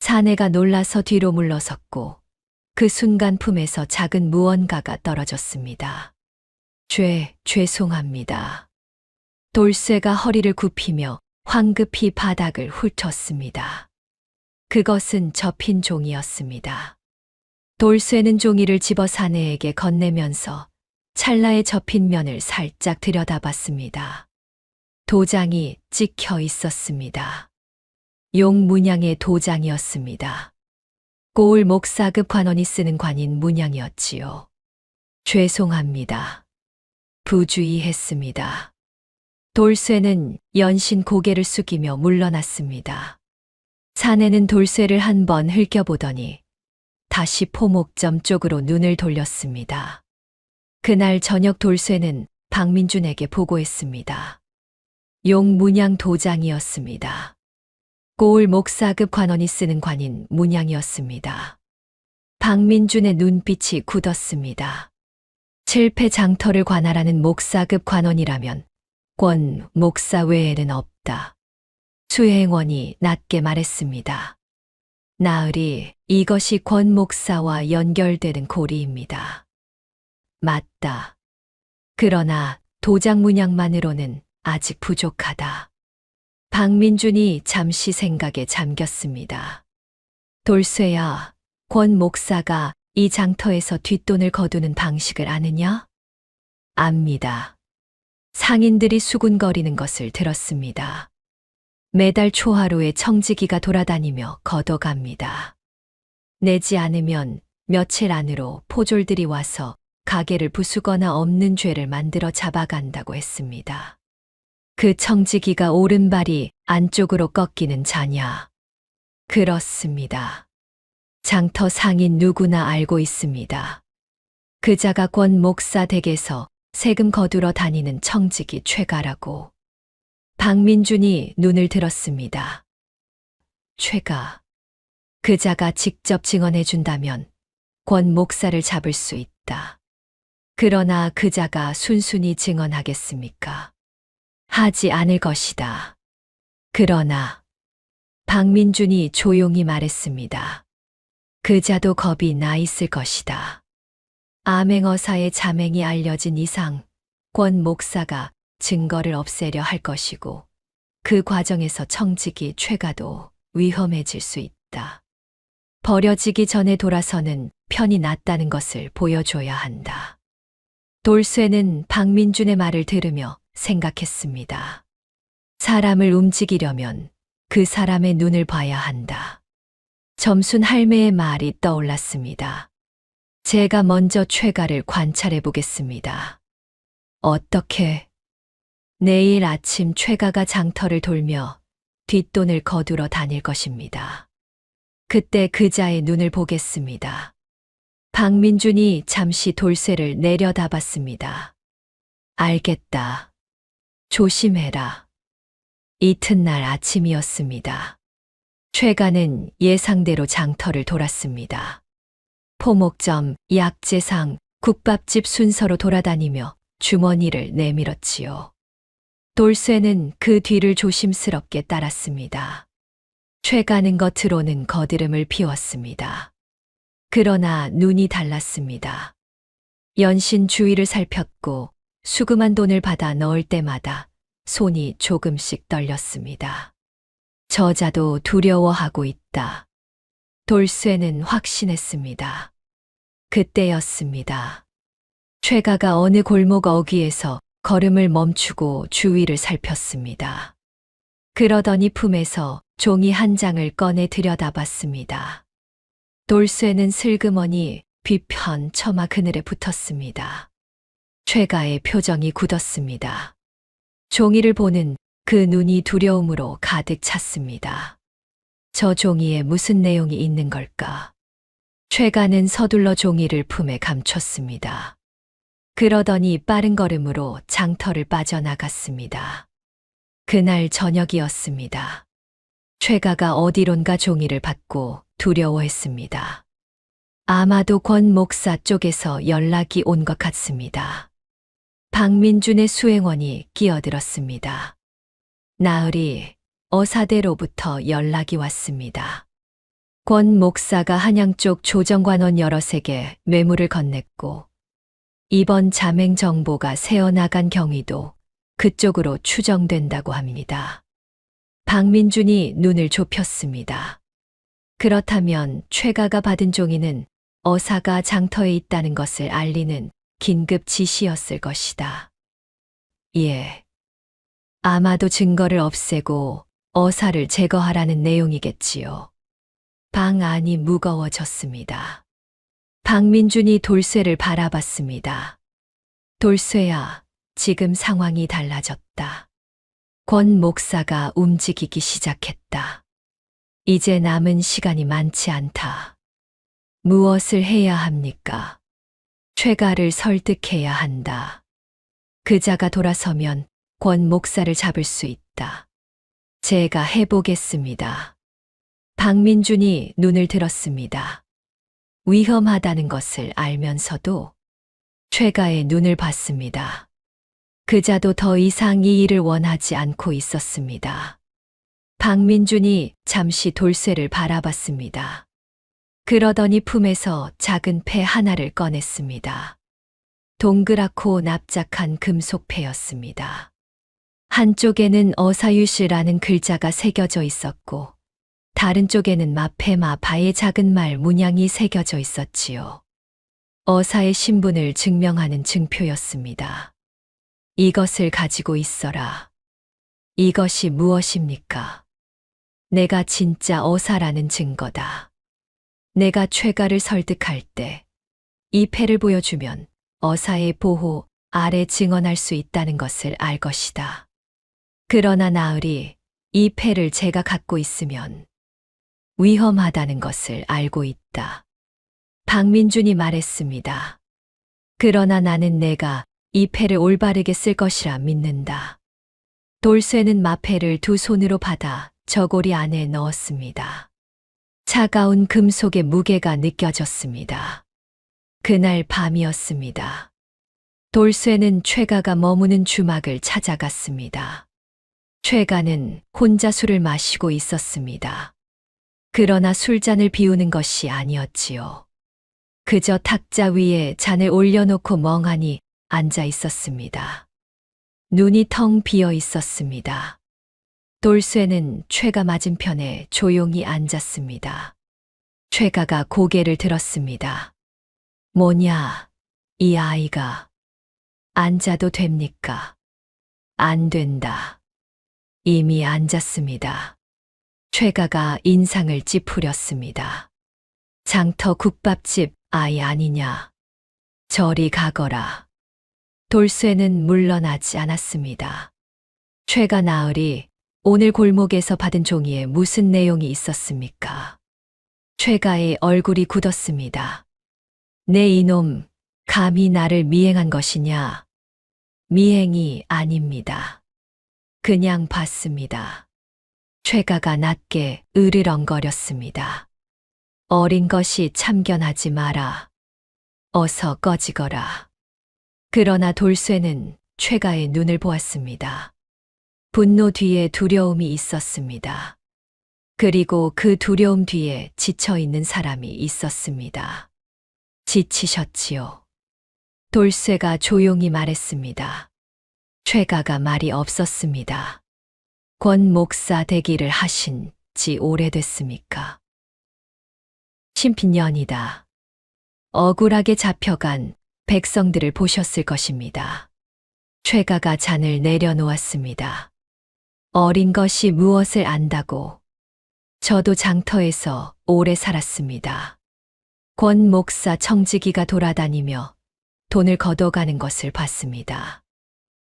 사내가 놀라서 뒤로 물러섰고 그 순간 품에서 작은 무언가가 떨어졌습니다. 죄송합니다. 돌쇠가 허리를 굽히며 황급히 바닥을 훑었습니다. 그것은 접힌 종이였습니다. 돌쇠는 종이를 집어 사내에게 건네면서 찰나에 접힌 면을 살짝 들여다봤습니다. 도장이 찍혀 있었습니다. 용 문양의 도장이었습니다. 고을 목사급 관원이 쓰는 관인 문양이었지요. 죄송합니다. 부주의했습니다. 돌쇠는 연신 고개를 숙이며 물러났습니다. 사내는 돌쇠를 한번 흘겨보더니 다시 포목점 쪽으로 눈을 돌렸습니다. 그날 저녁 돌쇠는 박민준에게 보고했습니다. 용 문양 도장이었습니다. 고을 목사급 관원이 쓰는 관인 문양이었습니다. 박민준의 눈빛이 굳었습니다. 칠패 장터를 관할하는 목사급 관원이라면 권 목사 외에는 없다. 수행원이 낮게 말했습니다. 나으리, 이것이 권 목사와 연결되는 고리입니다. 맞다. 그러나 도장 문양만으로는 아직 부족하다. 박민준이 잠시 생각에 잠겼습니다. 돌쇠야, 권 목사가 이 장터에서 뒷돈을 거두는 방식을 아느냐? 압니다. 상인들이 수군거리는 것을 들었습니다. 매달 초하루에 청지기가 돌아다니며 걷어갑니다. 내지 않으면 며칠 안으로 포졸들이 와서 가게를 부수거나 없는 죄를 만들어 잡아간다고 했습니다. 그 청지기가 오른발이 안쪽으로 꺾이는 자냐? 그렇습니다. 장터 상인 누구나 알고 있습니다. 그 자가 권 목사 댁에서 세금 거두러 다니는 청지기 최가라고. 박민준이 눈을 들었습니다. 최가. 그 자가 직접 증언해 준다면 권 목사를 잡을 수 있다. 그러나 그 자가 순순히 증언하겠습니까? 하지 않을 것이다. 그러나 박민준이 조용히 말했습니다. 그 자도 겁이 나 있을 것이다. 암행어사의 자맹이 알려진 이상 권 목사가 증거를 없애려 할 것이고 그 과정에서 청직이 최가도 위험해질 수 있다. 버려지기 전에 돌아서는 편이 낫다는 것을 보여줘야 한다. 돌쇠는 박민준의 말을 들으며 생각했습니다. 사람을 움직이려면 그 사람의 눈을 봐야 한다. 점순 할매의 말이 떠올랐습니다. 제가 먼저 최가를 관찰해 보겠습니다. 어떻게? 내일 아침 최가가 장터를 돌며 뒷돈을 거두러 다닐 것입니다. 그때 그자의 눈을 보겠습니다. 박민준이 잠시 돌쇠를 내려다봤습니다. 알겠다. 조심해라. 이튿날 아침이었습니다. 최가는 예상대로 장터를 돌았습니다. 포목점, 약재상, 국밥집 순서로 돌아다니며 주머니를 내밀었지요. 돌쇠는 그 뒤를 조심스럽게 따랐습니다. 최가는 겉으로는 거드름을 피웠습니다. 그러나 눈이 달랐습니다. 연신 주위를 살폈고 수금한 돈을 받아 넣을 때마다 손이 조금씩 떨렸습니다. 저자도 두려워하고 있다. 돌쇠는 확신했습니다. 그때였습니다. 최가가 어느 골목 어귀에서 걸음을 멈추고 주위를 살폈습니다. 그러더니 품에서 종이 한 장을 꺼내 들여다봤습니다. 돌쇠는 슬그머니 뒤편 처마 그늘에 붙었습니다. 최가의 표정이 굳었습니다. 종이를 보는 그 눈이 두려움으로 가득 찼습니다. 저 종이에 무슨 내용이 있는 걸까? 최가는 서둘러 종이를 품에 감췄습니다. 그러더니 빠른 걸음으로 장터를 빠져나갔습니다. 그날 저녁이었습니다. 최가가 어디론가 종이를 받고 두려워했습니다. 아마도 권 목사 쪽에서 연락이 온 것 같습니다. 박민준의 수행원이 끼어들었습니다. 나으리, 어사대로부터 연락이 왔습니다. 권 목사가 한양 쪽 조정관원 여럿에게 뇌물을 건넸고 이번 자맹 정보가 새어나간 경위도 그쪽으로 추정된다고 합니다. 박민준이 눈을 좁혔습니다. 그렇다면 최가가 받은 종이는 어사가 장터에 있다는 것을 알리는 긴급 지시였을 것이다. 예. 아마도 증거를 없애고 어사를 제거하라는 내용이겠지요. 방 안이 무거워졌습니다. 박민준이 돌쇠를 바라봤습니다. 돌쇠야, 지금 상황이 달라졌다. 권 목사가 움직이기 시작했다. 이제 남은 시간이 많지 않다. 무엇을 해야 합니까? 최가를 설득해야 한다. 그자가 돌아서면 권 목사를 잡을 수 있다. 제가 해보겠습니다. 박민준이 눈을 들었습니다. 위험하다는 것을 알면서도 최가의 눈을 봤습니다. 그자도 더 이상 이 일을 원하지 않고 있었습니다. 박민준이 잠시 돌쇠를 바라봤습니다. 그러더니 품에서 작은 패 하나를 꺼냈습니다. 동그랗고 납작한 금속패였습니다. 한쪽에는 어사유시라는 글자가 새겨져 있었고 다른 쪽에는 마페마바의 작은 말 문양이 새겨져 있었지요. 어사의 신분을 증명하는 증표였습니다. 이것을 가지고 있어라. 이것이 무엇입니까? 내가 진짜 어사라는 증거다. 내가 최가를 설득할 때 이 패를 보여주면 어사의 보호 아래 증언할 수 있다는 것을 알 것이다. 그러나 나으리, 이 패를 제가 갖고 있으면 위험하다는 것을 알고 있다. 박민준이 말했습니다. 그러나 나는 내가 이 패를 올바르게 쓸 것이라 믿는다. 돌쇠는 마패를 두 손으로 받아 저고리 안에 넣었습니다. 차가운 금속의 무게가 느껴졌습니다. 그날 밤이었습니다. 돌쇠는 최가가 머무는 주막을 찾아갔습니다. 최가는 혼자 술을 마시고 있었습니다. 그러나 술잔을 비우는 것이 아니었지요. 그저 탁자 위에 잔을 올려놓고 멍하니 앉아 있었습니다. 눈이 텅 비어 있었습니다. 돌쇠는 최가 맞은편에 조용히 앉았습니다. 최가가 고개를 들었습니다. 뭐냐, 이 아이가. 앉아도 됩니까? 안 된다. 이미 앉았습니다. 최가가 인상을 찌푸렸습니다. 장터 국밥집 아이 아니냐. 저리 가거라. 돌쇠는 물러나지 않았습니다. 최가 나으리, 오늘 골목에서 받은 종이에 무슨 내용이 있었습니까? 최가의 얼굴이 굳었습니다. 내 이놈, 감히 나를 미행한 것이냐? 미행이 아닙니다. 그냥 봤습니다. 최가가 낮게 으르렁거렸습니다. 어린 것이 참견하지 마라. 어서 꺼지거라. 그러나 돌쇠는 최가의 눈을 보았습니다. 분노 뒤에 두려움이 있었습니다. 그리고 그 두려움 뒤에 지쳐있는 사람이 있었습니다. 지치셨지요. 돌쇠가 조용히 말했습니다. 최가가 말이 없었습니다. 권 목사 되기를 하신 지 오래됐습니까? 신핀년이다. 억울하게 잡혀간 백성들을 보셨을 것입니다. 최가가 잔을 내려놓았습니다. 어린 것이 무엇을 안다고. 저도 장터에서 오래 살았습니다. 권 목사 청지기가 돌아다니며 돈을 걷어가는 것을 봤습니다.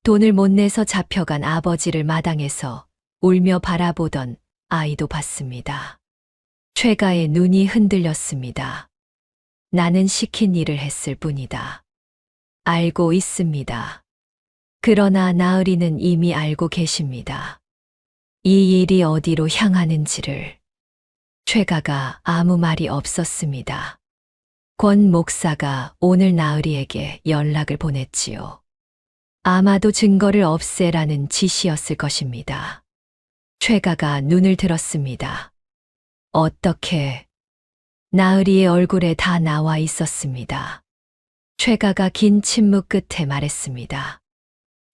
돈을 못 내서 잡혀간 아버지를 마당에서 울며 바라보던 아이도 봤습니다. 최가의 눈이 흔들렸습니다. 나는 시킨 일을 했을 뿐이다. 알고 있습니다. 그러나 나으리는 이미 알고 계십니다. 이 일이 어디로 향하는지를. 최가가 아무 말이 없었습니다. 권 목사가 오늘 나으리에게 연락을 보냈지요. 아마도 증거를 없애라는 지시였을 것입니다. 최가가 눈을 들었습니다. 어떻게? 나으리의 얼굴에 다 나와 있었습니다. 최가가 긴 침묵 끝에 말했습니다.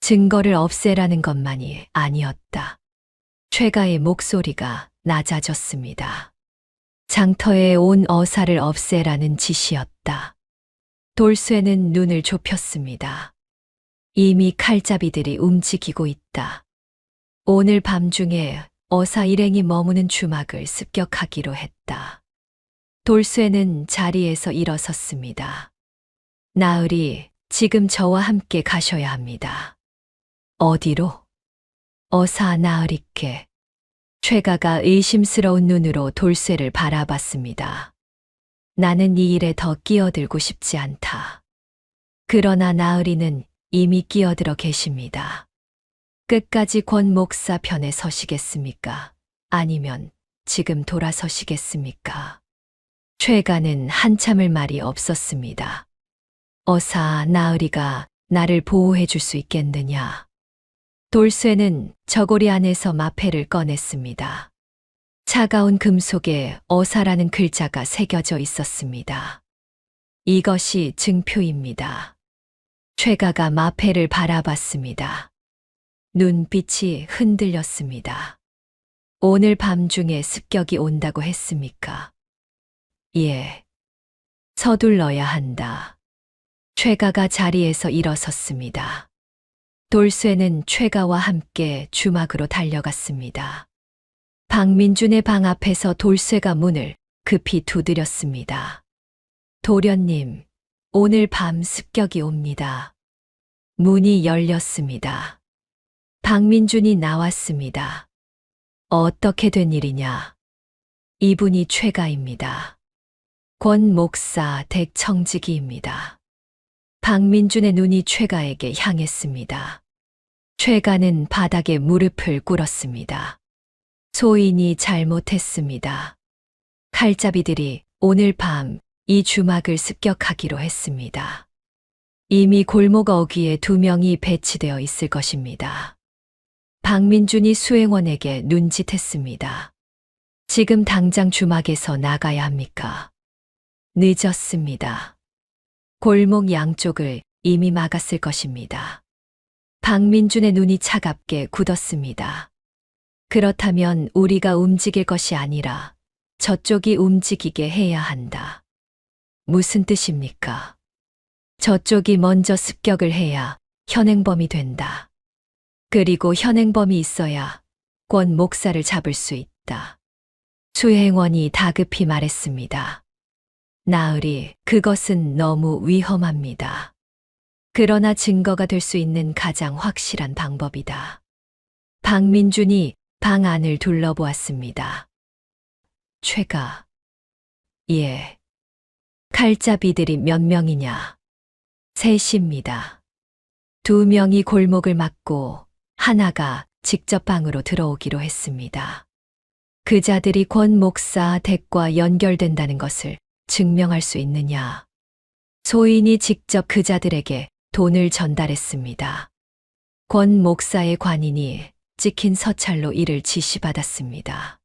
증거를 없애라는 것만이 아니었다. 최가의 목소리가 낮아졌습니다. 장터에 온 어사를 없애라는 지시였다. 돌쇠는 눈을 좁혔습니다. 이미 칼잡이들이 움직이고 있다. 오늘 밤중에 어사 일행이 머무는 주막을 습격하기로 했다. 돌쇠는 자리에서 일어섰습니다. 나으리, 지금 저와 함께 가셔야 합니다. 어디로? 어사 나으리께. 최가가 의심스러운 눈으로 돌쇠를 바라봤습니다. 나는 이 일에 더 끼어들고 싶지 않다. 그러나 나으리는 이미 끼어들어 계십니다. 끝까지 권 목사 편에 서시겠습니까? 아니면 지금 돌아서시겠습니까? 최가는 한참을 말이 없었습니다. 어사 나으리가 나를 보호해 줄 수 있겠느냐? 돌쇠는 저고리 안에서 마패를 꺼냈습니다. 차가운 금속에 어사라는 글자가 새겨져 있었습니다. 이것이 증표입니다. 최가가 마패를 바라봤습니다. 눈빛이 흔들렸습니다. 오늘 밤중에 습격이 온다고 했습니까? 예. 서둘러야 한다. 최가가 자리에서 일어섰습니다. 돌쇠는 최가와 함께 주막으로 달려갔습니다. 박민준의 방 앞에서 돌쇠가 문을 급히 두드렸습니다. 도련님, 오늘 밤 습격이 옵니다. 문이 열렸습니다. 박민준이 나왔습니다. 어떻게 된 일이냐? 이분이 최가입니다. 권 목사 댁 청지기입니다. 박민준의 눈이 최가에게 향했습니다. 최가는 바닥에 무릎을 꿇었습니다. 소인이 잘못했습니다. 칼잡이들이 오늘 밤 이 주막을 습격하기로 했습니다. 이미 골목 어귀에 2명이 배치되어 있을 것입니다. 박민준이 수행원에게 눈짓했습니다. 지금 당장 주막에서 나가야 합니까? 늦었습니다. 골목 양쪽을 이미 막았을 것입니다. 박민준의 눈이 차갑게 굳었습니다. 그렇다면 우리가 움직일 것이 아니라 저쪽이 움직이게 해야 한다. 무슨 뜻입니까? 저쪽이 먼저 습격을 해야 현행범이 된다. 그리고 현행범이 있어야 권 목사를 잡을 수 있다. 수행원이 다급히 말했습니다. 나으리, 그것은 너무 위험합니다. 그러나 증거가 될 수 있는 가장 확실한 방법이다. 박민준이 방 안을 둘러보았습니다. 최가. 예. 칼잡이들이 몇 명이냐? 셋입니다. 2명이 골목을 막고 하나가 직접 방으로 들어오기로 했습니다. 그 자들이 권 목사 댁과 연결된다는 것을 증명할 수 있느냐? 소인이 직접 그 자들에게 돈을 전달했습니다. 권 목사의 관인이 찍힌 서찰로 이를 지시받았습니다.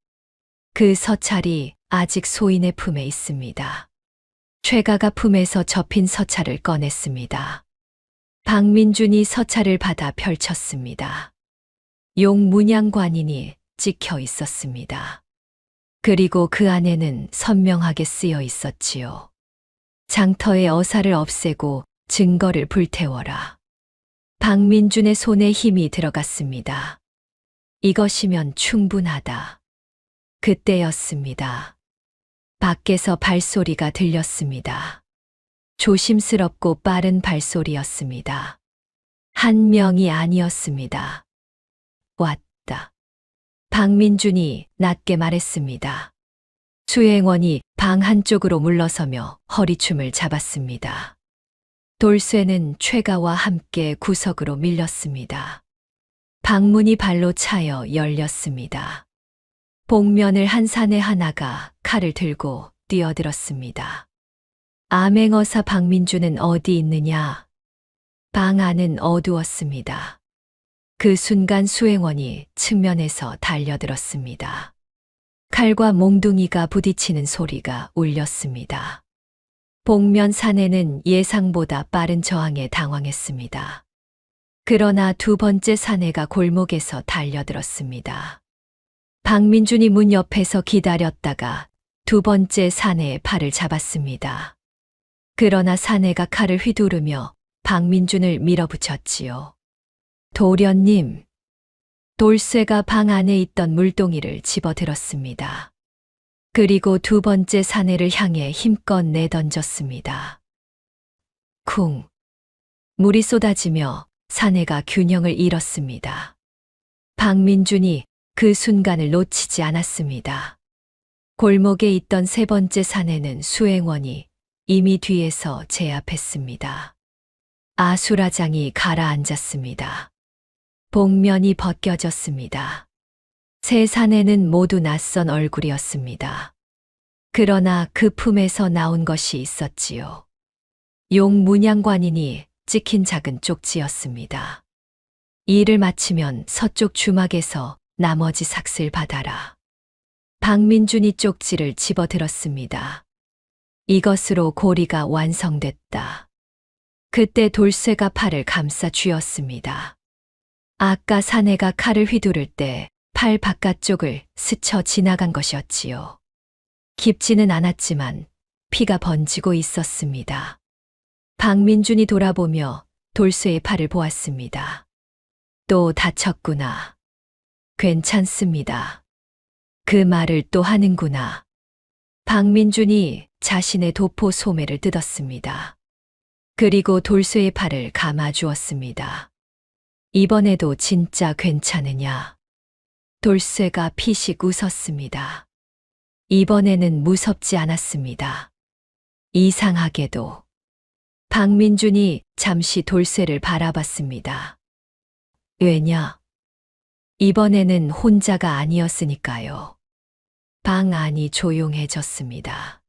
그 서찰이 아직 소인의 품에 있습니다. 최가가 품에서 접힌 서찰을 꺼냈습니다. 박민준이 서찰을 받아 펼쳤습니다. 용문양 관인이 찍혀 있었습니다. 그리고 그 안에는 선명하게 쓰여 있었지요. 장터의 어사를 없애고 증거를 불태워라. 박민준의 손에 힘이 들어갔습니다. 이것이면 충분하다. 그때였습니다. 밖에서 발소리가 들렸습니다. 조심스럽고 빠른 발소리였습니다. 한 명이 아니었습니다. 왔다. 박민준이 낮게 말했습니다. 수행원이 방 한쪽으로 물러서며 허리춤을 잡았습니다. 돌쇠는 최가와 함께 구석으로 밀렸습니다. 방문이 발로 차여 열렸습니다. 복면을 한 사내 하나가 칼을 들고 뛰어들었습니다. 암행어사 박민준은 어디 있느냐? 방 안은 어두웠습니다. 그 순간 수행원이 측면에서 달려들었습니다. 칼과 몽둥이가 부딪히는 소리가 울렸습니다. 복면 사내는 예상보다 빠른 저항에 당황했습니다. 그러나 2번째 사내가 골목에서 달려들었습니다. 박민준이 문 옆에서 기다렸다가 2번째 사내의 팔을 잡았습니다. 그러나 사내가 칼을 휘두르며 박민준을 밀어붙였지요. 도련님. 돌쇠가 방 안에 있던 물동이를 집어들었습니다. 그리고 2번째 사내를 향해 힘껏 내던졌습니다. 쿵. 물이 쏟아지며 사내가 균형을 잃었습니다. 박민준이 그 순간을 놓치지 않았습니다. 골목에 있던 3번째 사내는 수행원이 이미 뒤에서 제압했습니다. 아수라장이 가라앉았습니다. 복면이 벗겨졌습니다. 3 사내는 모두 낯선 얼굴이었습니다. 그러나 그 품에서 나온 것이 있었지요. 용문양관인이 찍힌 작은 쪽지였습니다. 일을 마치면 서쪽 주막에서 나머지 삭슬 받아라. 박민준이 쪽지를 집어들었습니다. 이것으로 고리가 완성됐다. 그때 돌쇠가 팔을 감싸 쥐었습니다. 아까 사내가 칼을 휘두를 때 팔 바깥쪽을 스쳐 지나간 것이었지요. 깊지는 않았지만 피가 번지고 있었습니다. 박민준이 돌아보며 돌쇠의 팔을 보았습니다. 또 다쳤구나. 괜찮습니다. 그 말을 또 하는구나. 박민준이 자신의 도포 소매를 뜯었습니다. 그리고 돌쇠의 팔을 감아주었습니다. 이번에도 진짜 괜찮으냐? 돌쇠가 피식 웃었습니다. 이번에는 무섭지 않았습니다. 이상하게도. 박민준이 잠시 돌쇠를 바라봤습니다. 왜냐? 이번에는 혼자가 아니었으니까요. 방 안이 조용해졌습니다.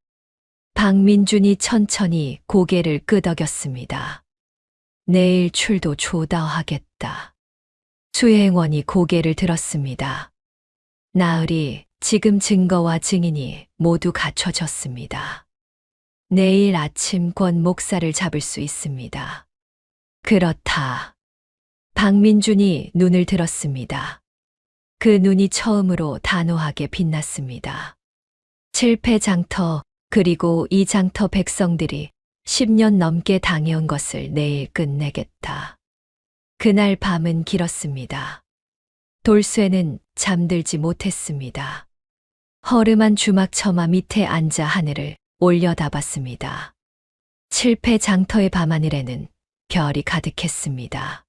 박민준이 천천히 고개를 끄덕였습니다. 내일 출도 조다하겠다. 수행원이 고개를 들었습니다. 나으리, 지금 증거와 증인이 모두 갖춰졌습니다. 내일 아침 권 목사를 잡을 수 있습니다. 그렇다. 박민준이 눈을 들었습니다. 그 눈이 처음으로 단호하게 빛났습니다. 칠패장터 그리고 이 장터 백성들이 10년 넘게 당해온 것을 내일 끝내겠다. 그날 밤은 길었습니다. 돌쇠는 잠들지 못했습니다. 허름한 주막 처마 밑에 앉아 하늘을 올려다봤습니다. 칠패장터의 밤하늘에는 별이 가득했습니다.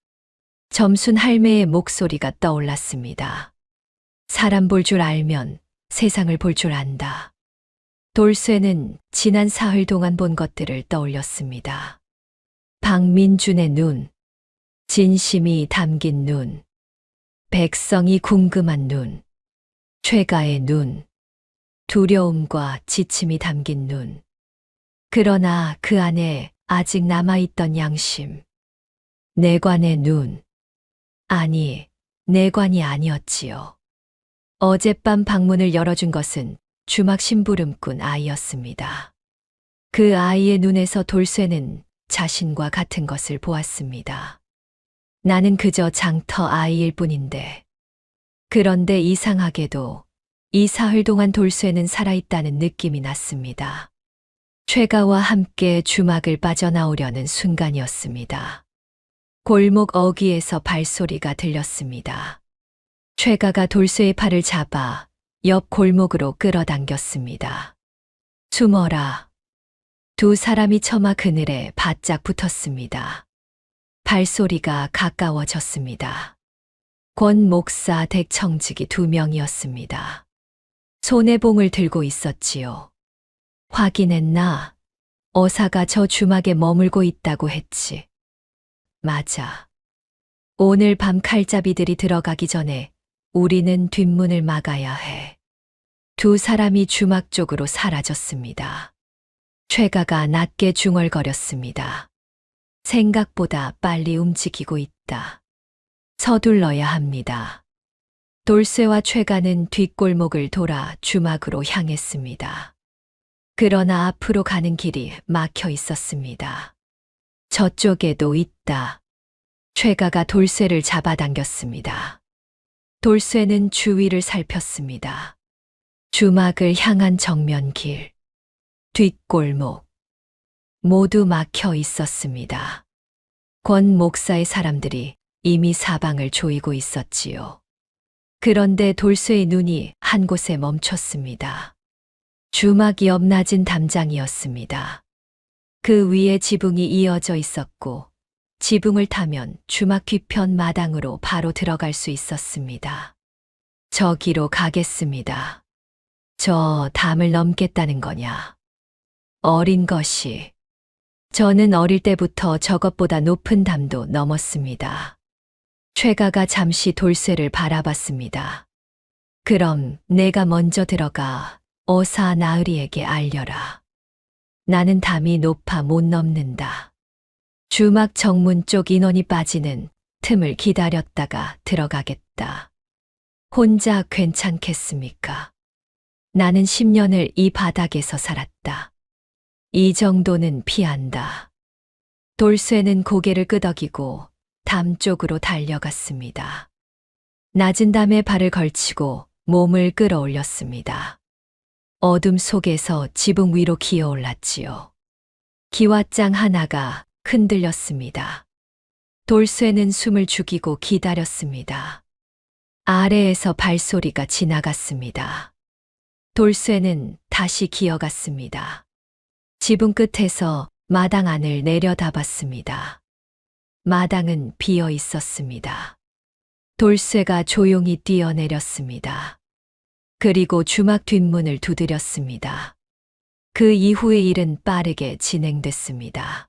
점순 할매의 목소리가 떠올랐습니다. 사람 볼 줄 알면 세상을 볼 줄 안다. 돌쇠는 지난 사흘 동안 본 것들을 떠올렸습니다. 박민준의 눈, 진심이 담긴 눈, 백성이 궁금한 눈, 최가의 눈, 두려움과 지침이 담긴 눈. 그러나 그 안에 아직 남아있던 양심. 내관의 눈. 아니, 내관이 아니었지요. 어젯밤 방문을 열어준 것은 주막 심부름꾼 아이였습니다. 그 아이의 눈에서 돌쇠는 자신과 같은 것을 보았습니다. 나는 그저 장터 아이일 뿐인데. 그런데 이상하게도 이 사흘 동안 돌쇠는 살아있다는 느낌이 났습니다. 최가와 함께 주막을 빠져나오려는 순간이었습니다. 골목 어귀에서 발소리가 들렸습니다. 최가가 돌쇠의 팔을 잡아 옆 골목으로 끌어당겼습니다. 숨어라. 두 사람이 처마 그늘에 바짝 붙었습니다. 발소리가 가까워졌습니다. 권 목사 댁 청직이 2명이었습니다. 손에 봉을 들고 있었지요. 확인했나? 어사가 저 주막에 머물고 있다고 했지. 맞아. 오늘 밤 칼잡이들이 들어가기 전에 우리는 뒷문을 막아야 해. 두 사람이 주막 쪽으로 사라졌습니다. 최가가 낮게 중얼거렸습니다. 생각보다 빨리 움직이고 있다. 서둘러야 합니다. 돌쇠와 최가는 뒷골목을 돌아 주막으로 향했습니다. 그러나 앞으로 가는 길이 막혀 있었습니다. 저쪽에도 있다. 최가가 돌쇠를 잡아당겼습니다. 돌쇠는 주위를 살폈습니다. 주막을 향한 정면길, 뒷골목, 모두 막혀 있었습니다. 권 목사의 사람들이 이미 사방을 조이고 있었지요. 그런데 돌쇠의 눈이 한 곳에 멈췄습니다. 주막 옆 낮은 담장이었습니다. 그 위에 지붕이 이어져 있었고 지붕을 타면 주막 뒤편 마당으로 바로 들어갈 수 있었습니다. 저기로 가겠습니다. 저 담을 넘겠다는 거냐? 어린 것이. 저는 어릴 때부터 저것보다 높은 담도 넘었습니다. 최가가 잠시 돌쇠를 바라봤습니다. 그럼 내가 먼저 들어가 어사 나으리에게 알려라. 나는 담이 높아 못 넘는다. 주막 정문 쪽 인원이 빠지는 틈을 기다렸다가 들어가겠다. 혼자 괜찮겠습니까? 나는 10년을 이 바닥에서 살았다. 이 정도는 피한다. 돌쇠는 고개를 끄덕이고 담 쪽으로 달려갔습니다. 낮은 담에 발을 걸치고 몸을 끌어올렸습니다. 어둠 속에서 지붕 위로 기어올랐지요. 기왓장 하나가 흔들렸습니다. 돌쇠는 숨을 죽이고 기다렸습니다. 아래에서 발소리가 지나갔습니다. 돌쇠는 다시 기어갔습니다. 지붕 끝에서 마당 안을 내려다봤습니다. 마당은 비어 있었습니다. 돌쇠가 조용히 뛰어내렸습니다. 그리고 주막 뒷문을 두드렸습니다. 그 이후의 일은 빠르게 진행됐습니다.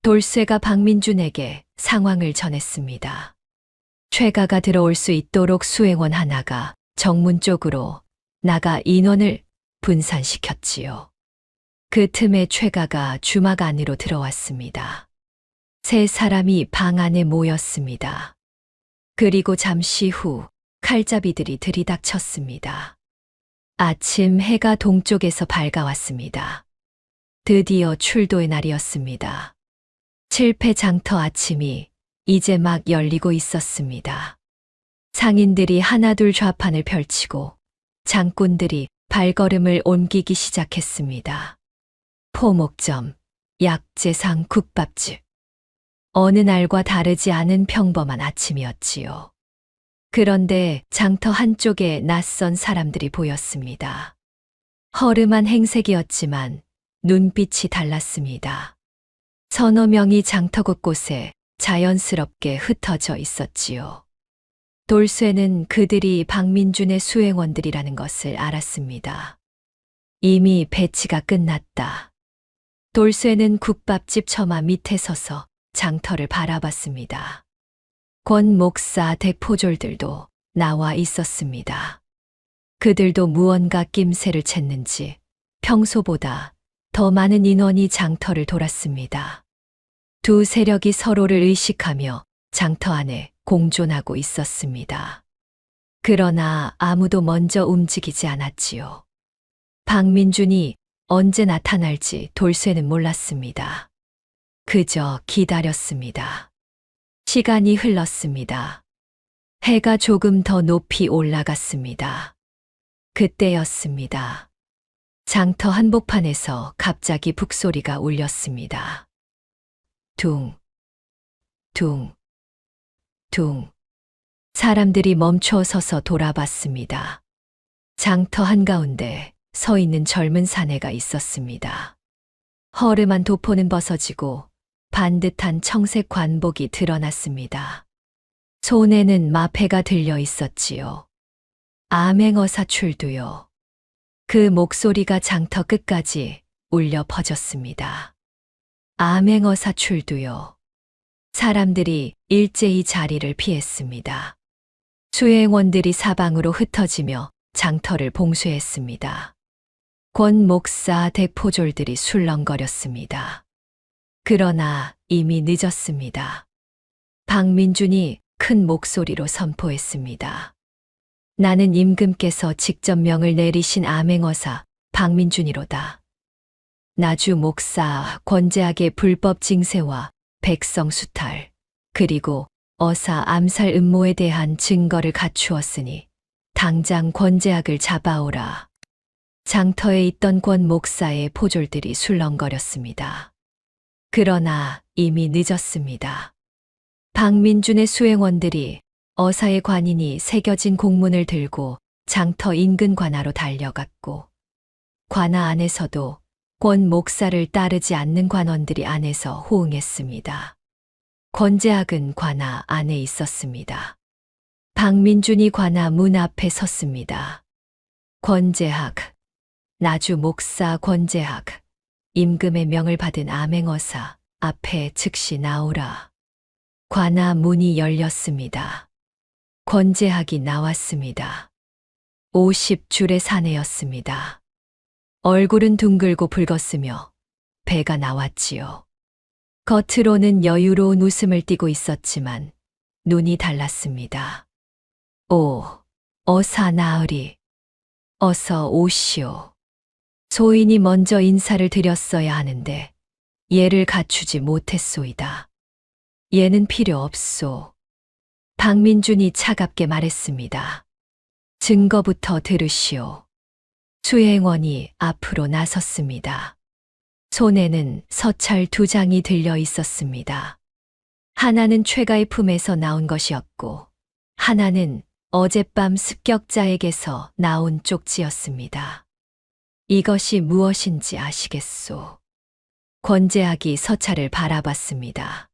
돌쇠가 박민준에게 상황을 전했습니다. 최가가 들어올 수 있도록 수행원 하나가 정문 쪽으로 나가 인원을 분산시켰지요. 그 틈에 최가가 주막 안으로 들어왔습니다. 세 사람이 방 안에 모였습니다. 그리고 잠시 후 칼잡이들이 들이닥쳤습니다. 아침 해가 동쪽에서 밝아왔습니다. 드디어 출도의 날이었습니다. 칠패장터 아침이 이제 막 열리고 있었습니다. 상인들이 하나둘 좌판을 펼치고 장꾼들이 발걸음을 옮기기 시작했습니다. 포목점, 약재상 국밥집. 어느 날과 다르지 않은 평범한 아침이었지요. 그런데 장터 한쪽에 낯선 사람들이 보였습니다. 허름한 행색이었지만 눈빛이 달랐습니다. 서너 명이 장터 곳곳에 자연스럽게 흩어져 있었지요. 돌쇠는 그들이 박민준의 수행원들이라는 것을 알았습니다. 이미 배치가 끝났다. 돌쇠는 국밥집 처마 밑에 서서 장터를 바라봤습니다. 권 목사 대포졸들도 나와 있었습니다. 그들도 무언가 낌새를 챘는지 평소보다 더 많은 인원이 장터를 돌았습니다. 두 세력이 서로를 의식하며 장터 안에 공존하고 있었습니다. 그러나 아무도 먼저 움직이지 않았지요. 박민준이 언제 나타날지 돌쇠는 몰랐습니다. 그저 기다렸습니다. 시간이 흘렀습니다. 해가 조금 더 높이 올라갔습니다. 그때였습니다. 장터 한복판에서 갑자기 북소리가 울렸습니다. 둥, 둥, 둥. 사람들이 멈춰 서서 돌아봤습니다. 장터 한가운데 서 있는 젊은 사내가 있었습니다. 허름한 도포는 벗어지고 반듯한 청색 관복이 드러났습니다. 손에는 마패가 들려 있었지요. 암행어사 출두요. 그 목소리가 장터 끝까지 울려 퍼졌습니다. 암행어사 출두요. 사람들이 일제히 자리를 피했습니다. 수행원들이 사방으로 흩어지며 장터를 봉쇄했습니다. 권 목사 대포졸들이 술렁거렸습니다. 그러나 이미 늦었습니다. 박민준이 큰 목소리로 선포했습니다. 나는 임금께서 직접 명을 내리신 암행어사 박민준이로다. 나주 목사 권재학의 불법 징세와 백성 수탈, 그리고 어사 암살 음모에 대한 증거를 갖추었으니 당장 권재학을 잡아오라. 장터에 있던 권 목사의 포졸들이 술렁거렸습니다. 그러나 이미 늦었습니다. 박민준의 수행원들이 어사의 관인이 새겨진 공문을 들고 장터 인근 관아로 달려갔고, 관아 안에서도 권 목사를 따르지 않는 관원들이 안에서 호응했습니다. 권재학은 관아 안에 있었습니다. 박민준이 관아 문 앞에 섰습니다. 권재학, 나주 목사 권재학, 임금의 명을 받은 암행어사 앞에 즉시 나오라. 관아 문이 열렸습니다. 권재학이 나왔습니다. 50줄의 사내였습니다. 얼굴은 둥글고 붉었으며 배가 나왔지요. 겉으로는 여유로운 웃음을 띠고 있었지만 눈이 달랐습니다. 오, 어사 나으리. 어서 오시오. 소인이 먼저 인사를 드렸어야 하는데 예를 갖추지 못했소이다. 예는 필요 없소. 박민준이 차갑게 말했습니다. 증거부터 들으시오. 수행원이 앞으로 나섰습니다. 손에는 서찰 2장이 들려 있었습니다. 하나는 최가의 품에서 나온 것이었고, 하나는 어젯밤 습격자에게서 나온 쪽지였습니다. 이것이 무엇인지 아시겠소? 권재학이 서찰을 바라봤습니다.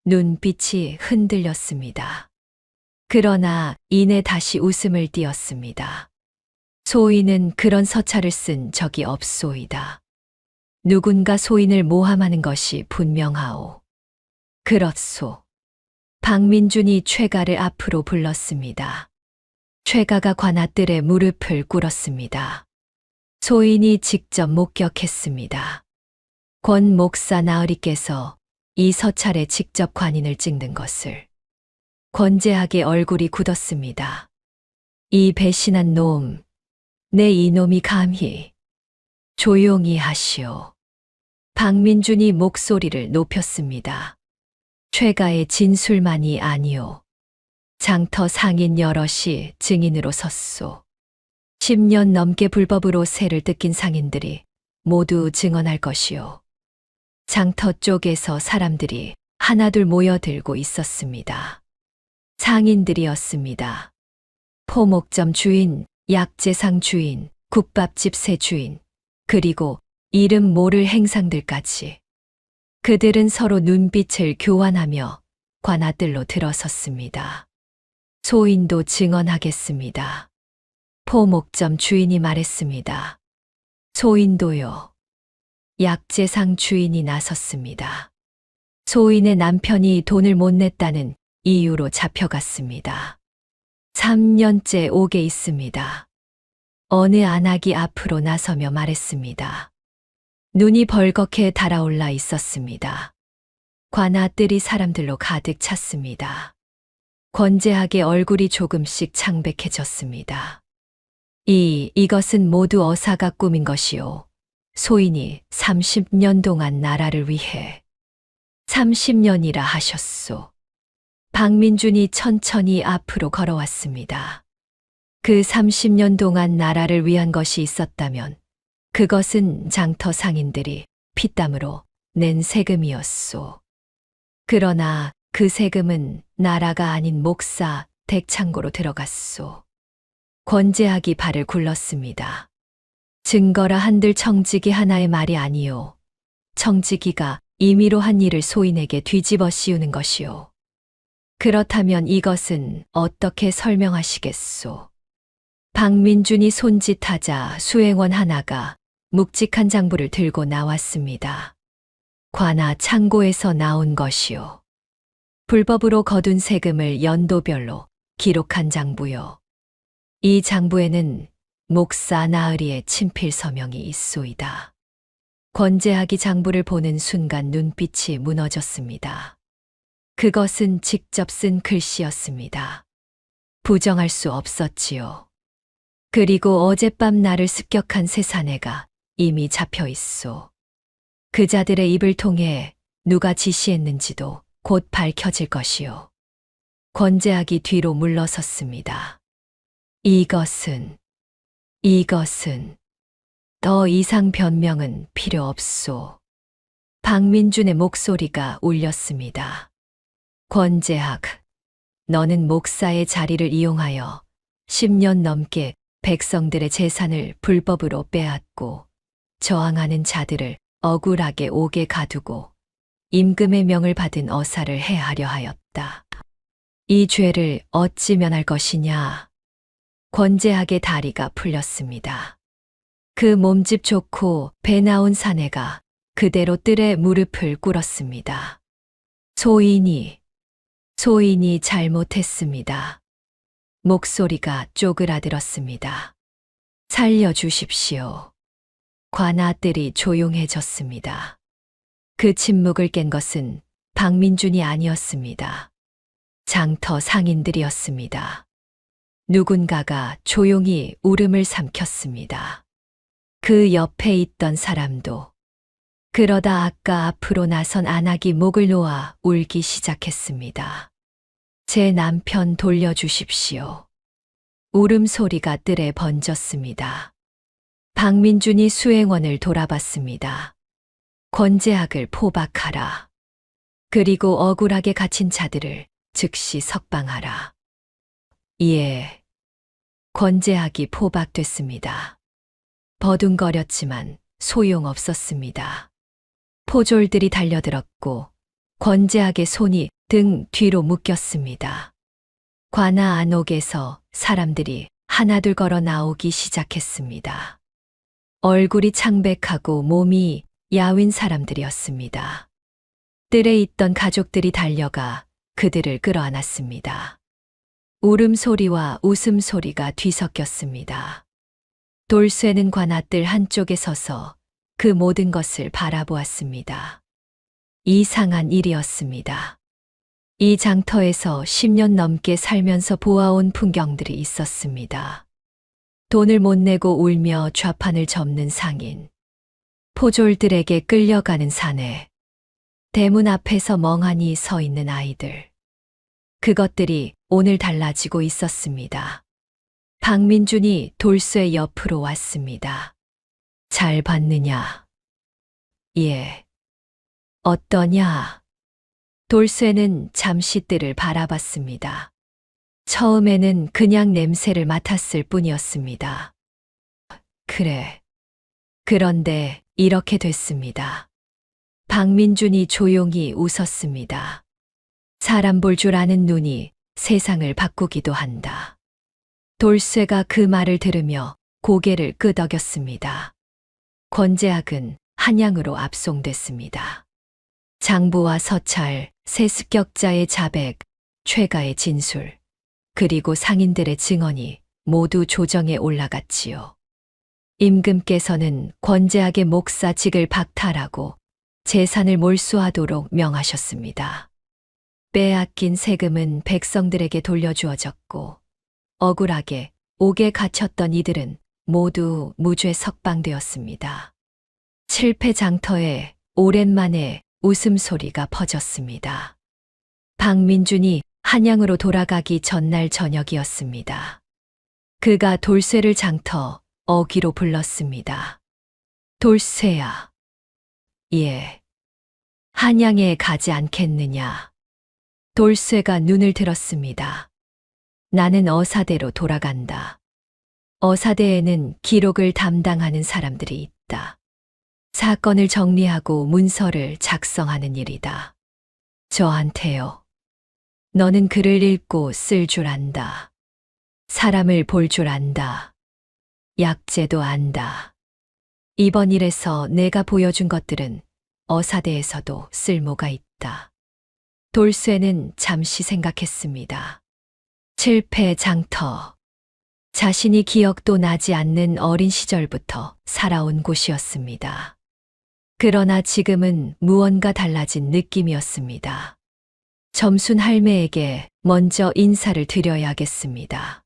눈빛이 흔들렸습니다. 그러나 이내 다시 웃음을 띄었습니다. 소인은 그런 서찰을 쓴 적이 없소이다. 누군가 소인을 모함하는 것이 분명하오. 그렇소. 박민준이 최가를 앞으로 불렀습니다. 최가가 관아뜰에 무릎을 꿇었습니다. 소인이 직접 목격했습니다. 권 목사 나으리께서 이 서찰에 직접 관인을 찍는 것을. 권재학의 얼굴이 굳었습니다. 이 배신한 놈, 내 이놈이 감히. 조용히 하시오. 박민준이 목소리를 높였습니다. 최가의 진술만이 아니오. 장터 상인 여럿이 증인으로 섰소. 10년 넘게 불법으로 세를 뜯긴 상인들이 모두 증언할 것이오. 장터 쪽에서 사람들이 하나둘 모여들고 있었습니다. 상인들이었습니다. 포목점 주인, 약재상 주인, 국밥집 세 주인, 그리고 이름 모를 행상들까지. 그들은 서로 눈빛을 교환하며 관아들로 들어섰습니다. 소인도 증언하겠습니다. 포목점 주인이 말했습니다. 소인도요. 약재상 주인이 나섰습니다. 소인의 남편이 돈을 못 냈다는 이유로 잡혀갔습니다. 3년째 옥에 있습니다. 어느 안악이 앞으로 나서며 말했습니다. 눈이 벌겋게 달아올라 있었습니다. 관아뜰이 사람들로 가득 찼습니다. 권재학의 얼굴이 조금씩 창백해졌습니다. 이것은 모두 어사가 꾸민 것이오. 소인이 30년 동안 나라를 위해 30년이라 하셨소. 박민준이 천천히 앞으로 걸어왔습니다. 그 30년 동안 나라를 위한 것이 있었다면 그것은 장터 상인들이 피땀으로 낸 세금이었소. 그러나 그 세금은 나라가 아닌 목사 댁창고로 들어갔소. 권재학이 발을 굴렀습니다. 증거라 한들 청지기 하나의 말이 아니오. 청지기가 임의로 한 일을 소인에게 뒤집어 씌우는 것이오. 그렇다면 이것은 어떻게 설명하시겠소? 박민준이 손짓하자 수행원 하나가 묵직한 장부를 들고 나왔습니다. 관아 창고에서 나온 것이오. 불법으로 거둔 세금을 연도별로 기록한 장부요. 이 장부에는 목사 나으리의 친필 서명이 있소이다. 권재학이 장부를 보는 순간 눈빛이 무너졌습니다. 그것은 직접 쓴 글씨였습니다. 부정할 수 없었지요. 그리고 어젯밤 나를 습격한 세 사내가 이미 잡혀 있소. 그 자들의 입을 통해 누가 지시했는지도 곧 밝혀질 것이요. 권재학이 뒤로 물러섰습니다. 이것은 더 이상 변명은 필요 없소. 박민준의 목소리가 울렸습니다. 권재학, 너는 목사의 자리를 이용하여 10년 넘게 백성들의 재산을 불법으로 빼앗고 저항하는 자들을 억울하게 옥에 가두고 임금의 명을 받은 어사를 해하려 하였다. 이 죄를 어찌 면할 것이냐? 권재학의 다리가 풀렸습니다. 그 몸집 좋고 배 나온 사내가 그대로 뜰에 무릎을 꿇었습니다. 소인이 잘못했습니다. 목소리가 쪼그라들었습니다. 살려주십시오. 관아뜰이 조용해졌습니다. 그 침묵을 깬 것은 박민준이 아니었습니다. 장터 상인들이었습니다. 누군가가 조용히 울음을 삼켰습니다. 그 옆에 있던 사람도. 그러다 아까 앞으로 나선 안악이 목을 놓아 울기 시작했습니다. 제 남편 돌려주십시오. 울음소리가 뜰에 번졌습니다. 박민준이 수행원을 돌아봤습니다. 권재학을 포박하라. 그리고 억울하게 갇힌 자들을 즉시 석방하라. 예. 권재학이 포박됐습니다. 버둥거렸지만 소용없었습니다. 포졸들이 달려들었고 권재학의 손이 등 뒤로 묶였습니다. 관아 안옥에서 사람들이 하나둘 걸어 나오기 시작했습니다. 얼굴이 창백하고 몸이 야윈 사람들이었습니다. 뜰에 있던 가족들이 달려가 그들을 끌어안았습니다. 울음소리와 웃음소리가 뒤섞였습니다. 돌쇠는 관아뜰 한쪽에 서서 그 모든 것을 바라보았습니다. 이상한 일이었습니다. 이 장터에서 10년 넘게 살면서 보아온 풍경들이 있었습니다. 돈을 못 내고 울며 좌판을 접는 상인, 포졸들에게 끌려가는 사내, 대문 앞에서 멍하니 서 있는 아이들. 그것들이 오늘 달라지고 있었습니다. 박민준이 돌쇠 옆으로 왔습니다. 잘 봤느냐? 예. 어떠냐? 돌쇠는 잠시 뜰을 바라봤습니다. 처음에는 그냥 냄새를 맡았을 뿐이었습니다. 그래. 그런데 이렇게 됐습니다. 박민준이 조용히 웃었습니다. 사람 볼 줄 아는 눈이 세상을 바꾸기도 한다. 돌쇠가 그 말을 들으며 고개를 끄덕였습니다. 권재학은 한양으로 압송됐습니다. 장부와 서찰, 세습격자의 자백, 최가의 진술, 그리고 상인들의 증언이 모두 조정에 올라갔지요. 임금께서는 권재학의 목사직을 박탈하고 재산을 몰수하도록 명하셨습니다. 빼앗긴 세금은 백성들에게 돌려주어졌고 억울하게 옥에 갇혔던 이들은 모두 무죄 석방되었습니다. 칠패장터에 오랜만에 웃음소리가 퍼졌습니다. 박민준이 한양으로 돌아가기 전날 저녁이었습니다. 그가 돌쇠를 장터 어귀로 불렀습니다. 돌쇠야. 예. 한양에 가지 않겠느냐. 돌쇠가 눈을 들었습니다. 나는 어사대로 돌아간다. 어사대에는 기록을 담당하는 사람들이 있다. 사건을 정리하고 문서를 작성하는 일이다. 저한테요. 너는 글을 읽고 쓸 줄 안다. 사람을 볼 줄 안다. 약재도 안다. 이번 일에서 내가 보여준 것들은 어사대에서도 쓸모가 있다. 돌쇠는 잠시 생각했습니다. 칠패장터. 자신이 기억도 나지 않는 어린 시절부터 살아온 곳이었습니다. 그러나 지금은 무언가 달라진 느낌이었습니다. 점순 할매에게 먼저 인사를 드려야겠습니다.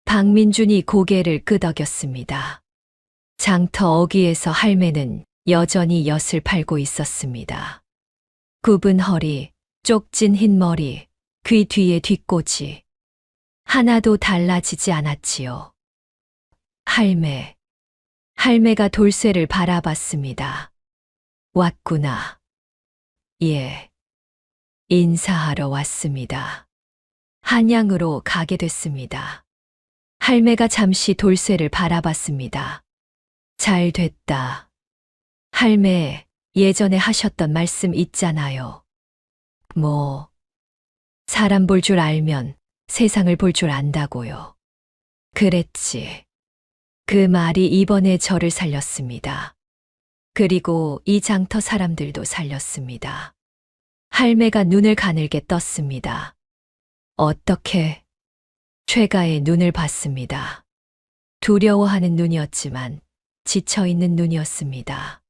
박민준이 고개를 끄덕였습니다. 장터 어귀에서 할매는 여전히 엿을 팔고 있었습니다. 굽은 허리, 쪽진 흰 머리, 귀 뒤에 뒷꽂이. 하나도 달라지지 않았지요. 할매가 돌쇠를 바라봤습니다. 왔구나. 예. 인사하러 왔습니다. 한양으로 가게 됐습니다. 할매가 잠시 돌쇠를 바라봤습니다. 잘 됐다. 할매, 예전에 하셨던 말씀 있잖아요. 사람 볼 줄 알면 세상을 볼 줄 안다고요. 그랬지. 그 말이 이번에 저를 살렸습니다. 그리고 이 장터 사람들도 살렸습니다. 할매가 눈을 가늘게 떴습니다. 어떻게? 최가의 눈을 봤습니다. 두려워하는 눈이었지만 지쳐있는 눈이었습니다.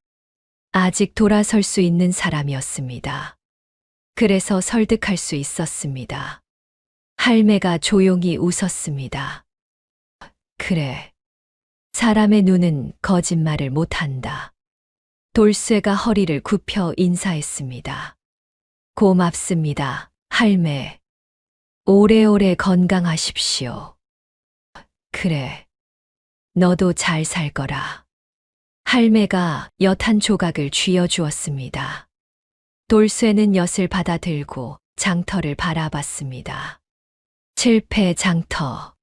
아직 돌아설 수 있는 사람이었습니다. 그래서 설득할 수 있었습니다. 할매가 조용히 웃었습니다. 그래. 사람의 눈은 거짓말을 못한다. 돌쇠가 허리를 굽혀 인사했습니다. 고맙습니다, 할매. 오래오래 건강하십시오. 그래. 너도 잘 살 거라. 할매가 엿 한 조각을 쥐어주었습니다. 돌쇠는 엿을 받아들고 장터를 바라봤습니다. 칠패장터.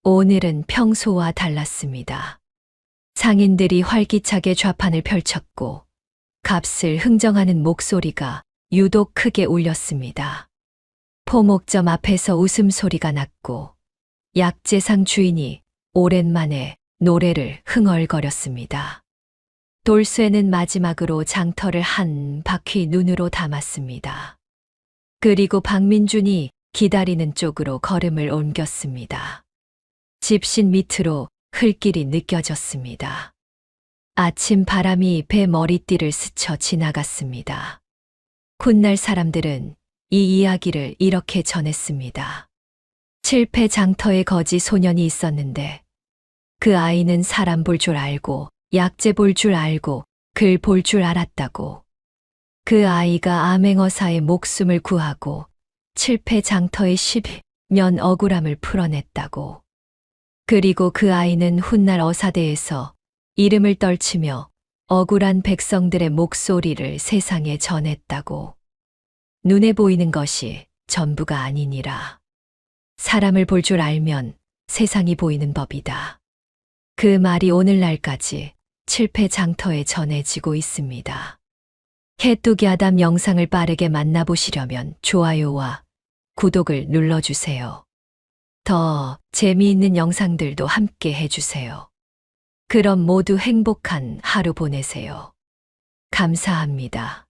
오늘은 평소와 달랐습니다. 상인들이 활기차게 좌판을 펼쳤고 값을 흥정하는 목소리가 유독 크게 울렸습니다. 포목점 앞에서 웃음소리가 났고 약재상 주인이 오랜만에 노래를 흥얼거렸습니다. 돌쇠는 마지막으로 장터를 한 바퀴 눈으로 담았습니다. 그리고 박민준이 기다리는 쪽으로 걸음을 옮겼습니다. 집신 밑으로 흘길이 느껴졌습니다. 아침 바람이 배 머리띠를 스쳐 지나갔습니다. 훗날 사람들은 이 이야기를 이렇게 전했습니다. 칠패장터에 거지 소년이 있었는데 그 아이는 사람 볼 줄 알고 약재 볼 줄 알고 글 볼 줄 알았다고. 그 아이가 암행어사의 목숨을 구하고 칠패장터의 10년 억울함을 풀어냈다고. 그리고 그 아이는 훗날 어사대에서 이름을 떨치며 억울한 백성들의 목소리를 세상에 전했다고. 눈에 보이는 것이 전부가 아니니라. 사람을 볼 줄 알면 세상이 보이는 법이다. 그 말이 오늘날까지 칠패장터에 전해지고 있습니다. 깨뚜기 아담 영상을 빠르게 만나보시려면 좋아요와 구독을 눌러주세요. 더 재미있는 영상들도 함께 해주세요. 그럼 모두 행복한 하루 보내세요. 감사합니다.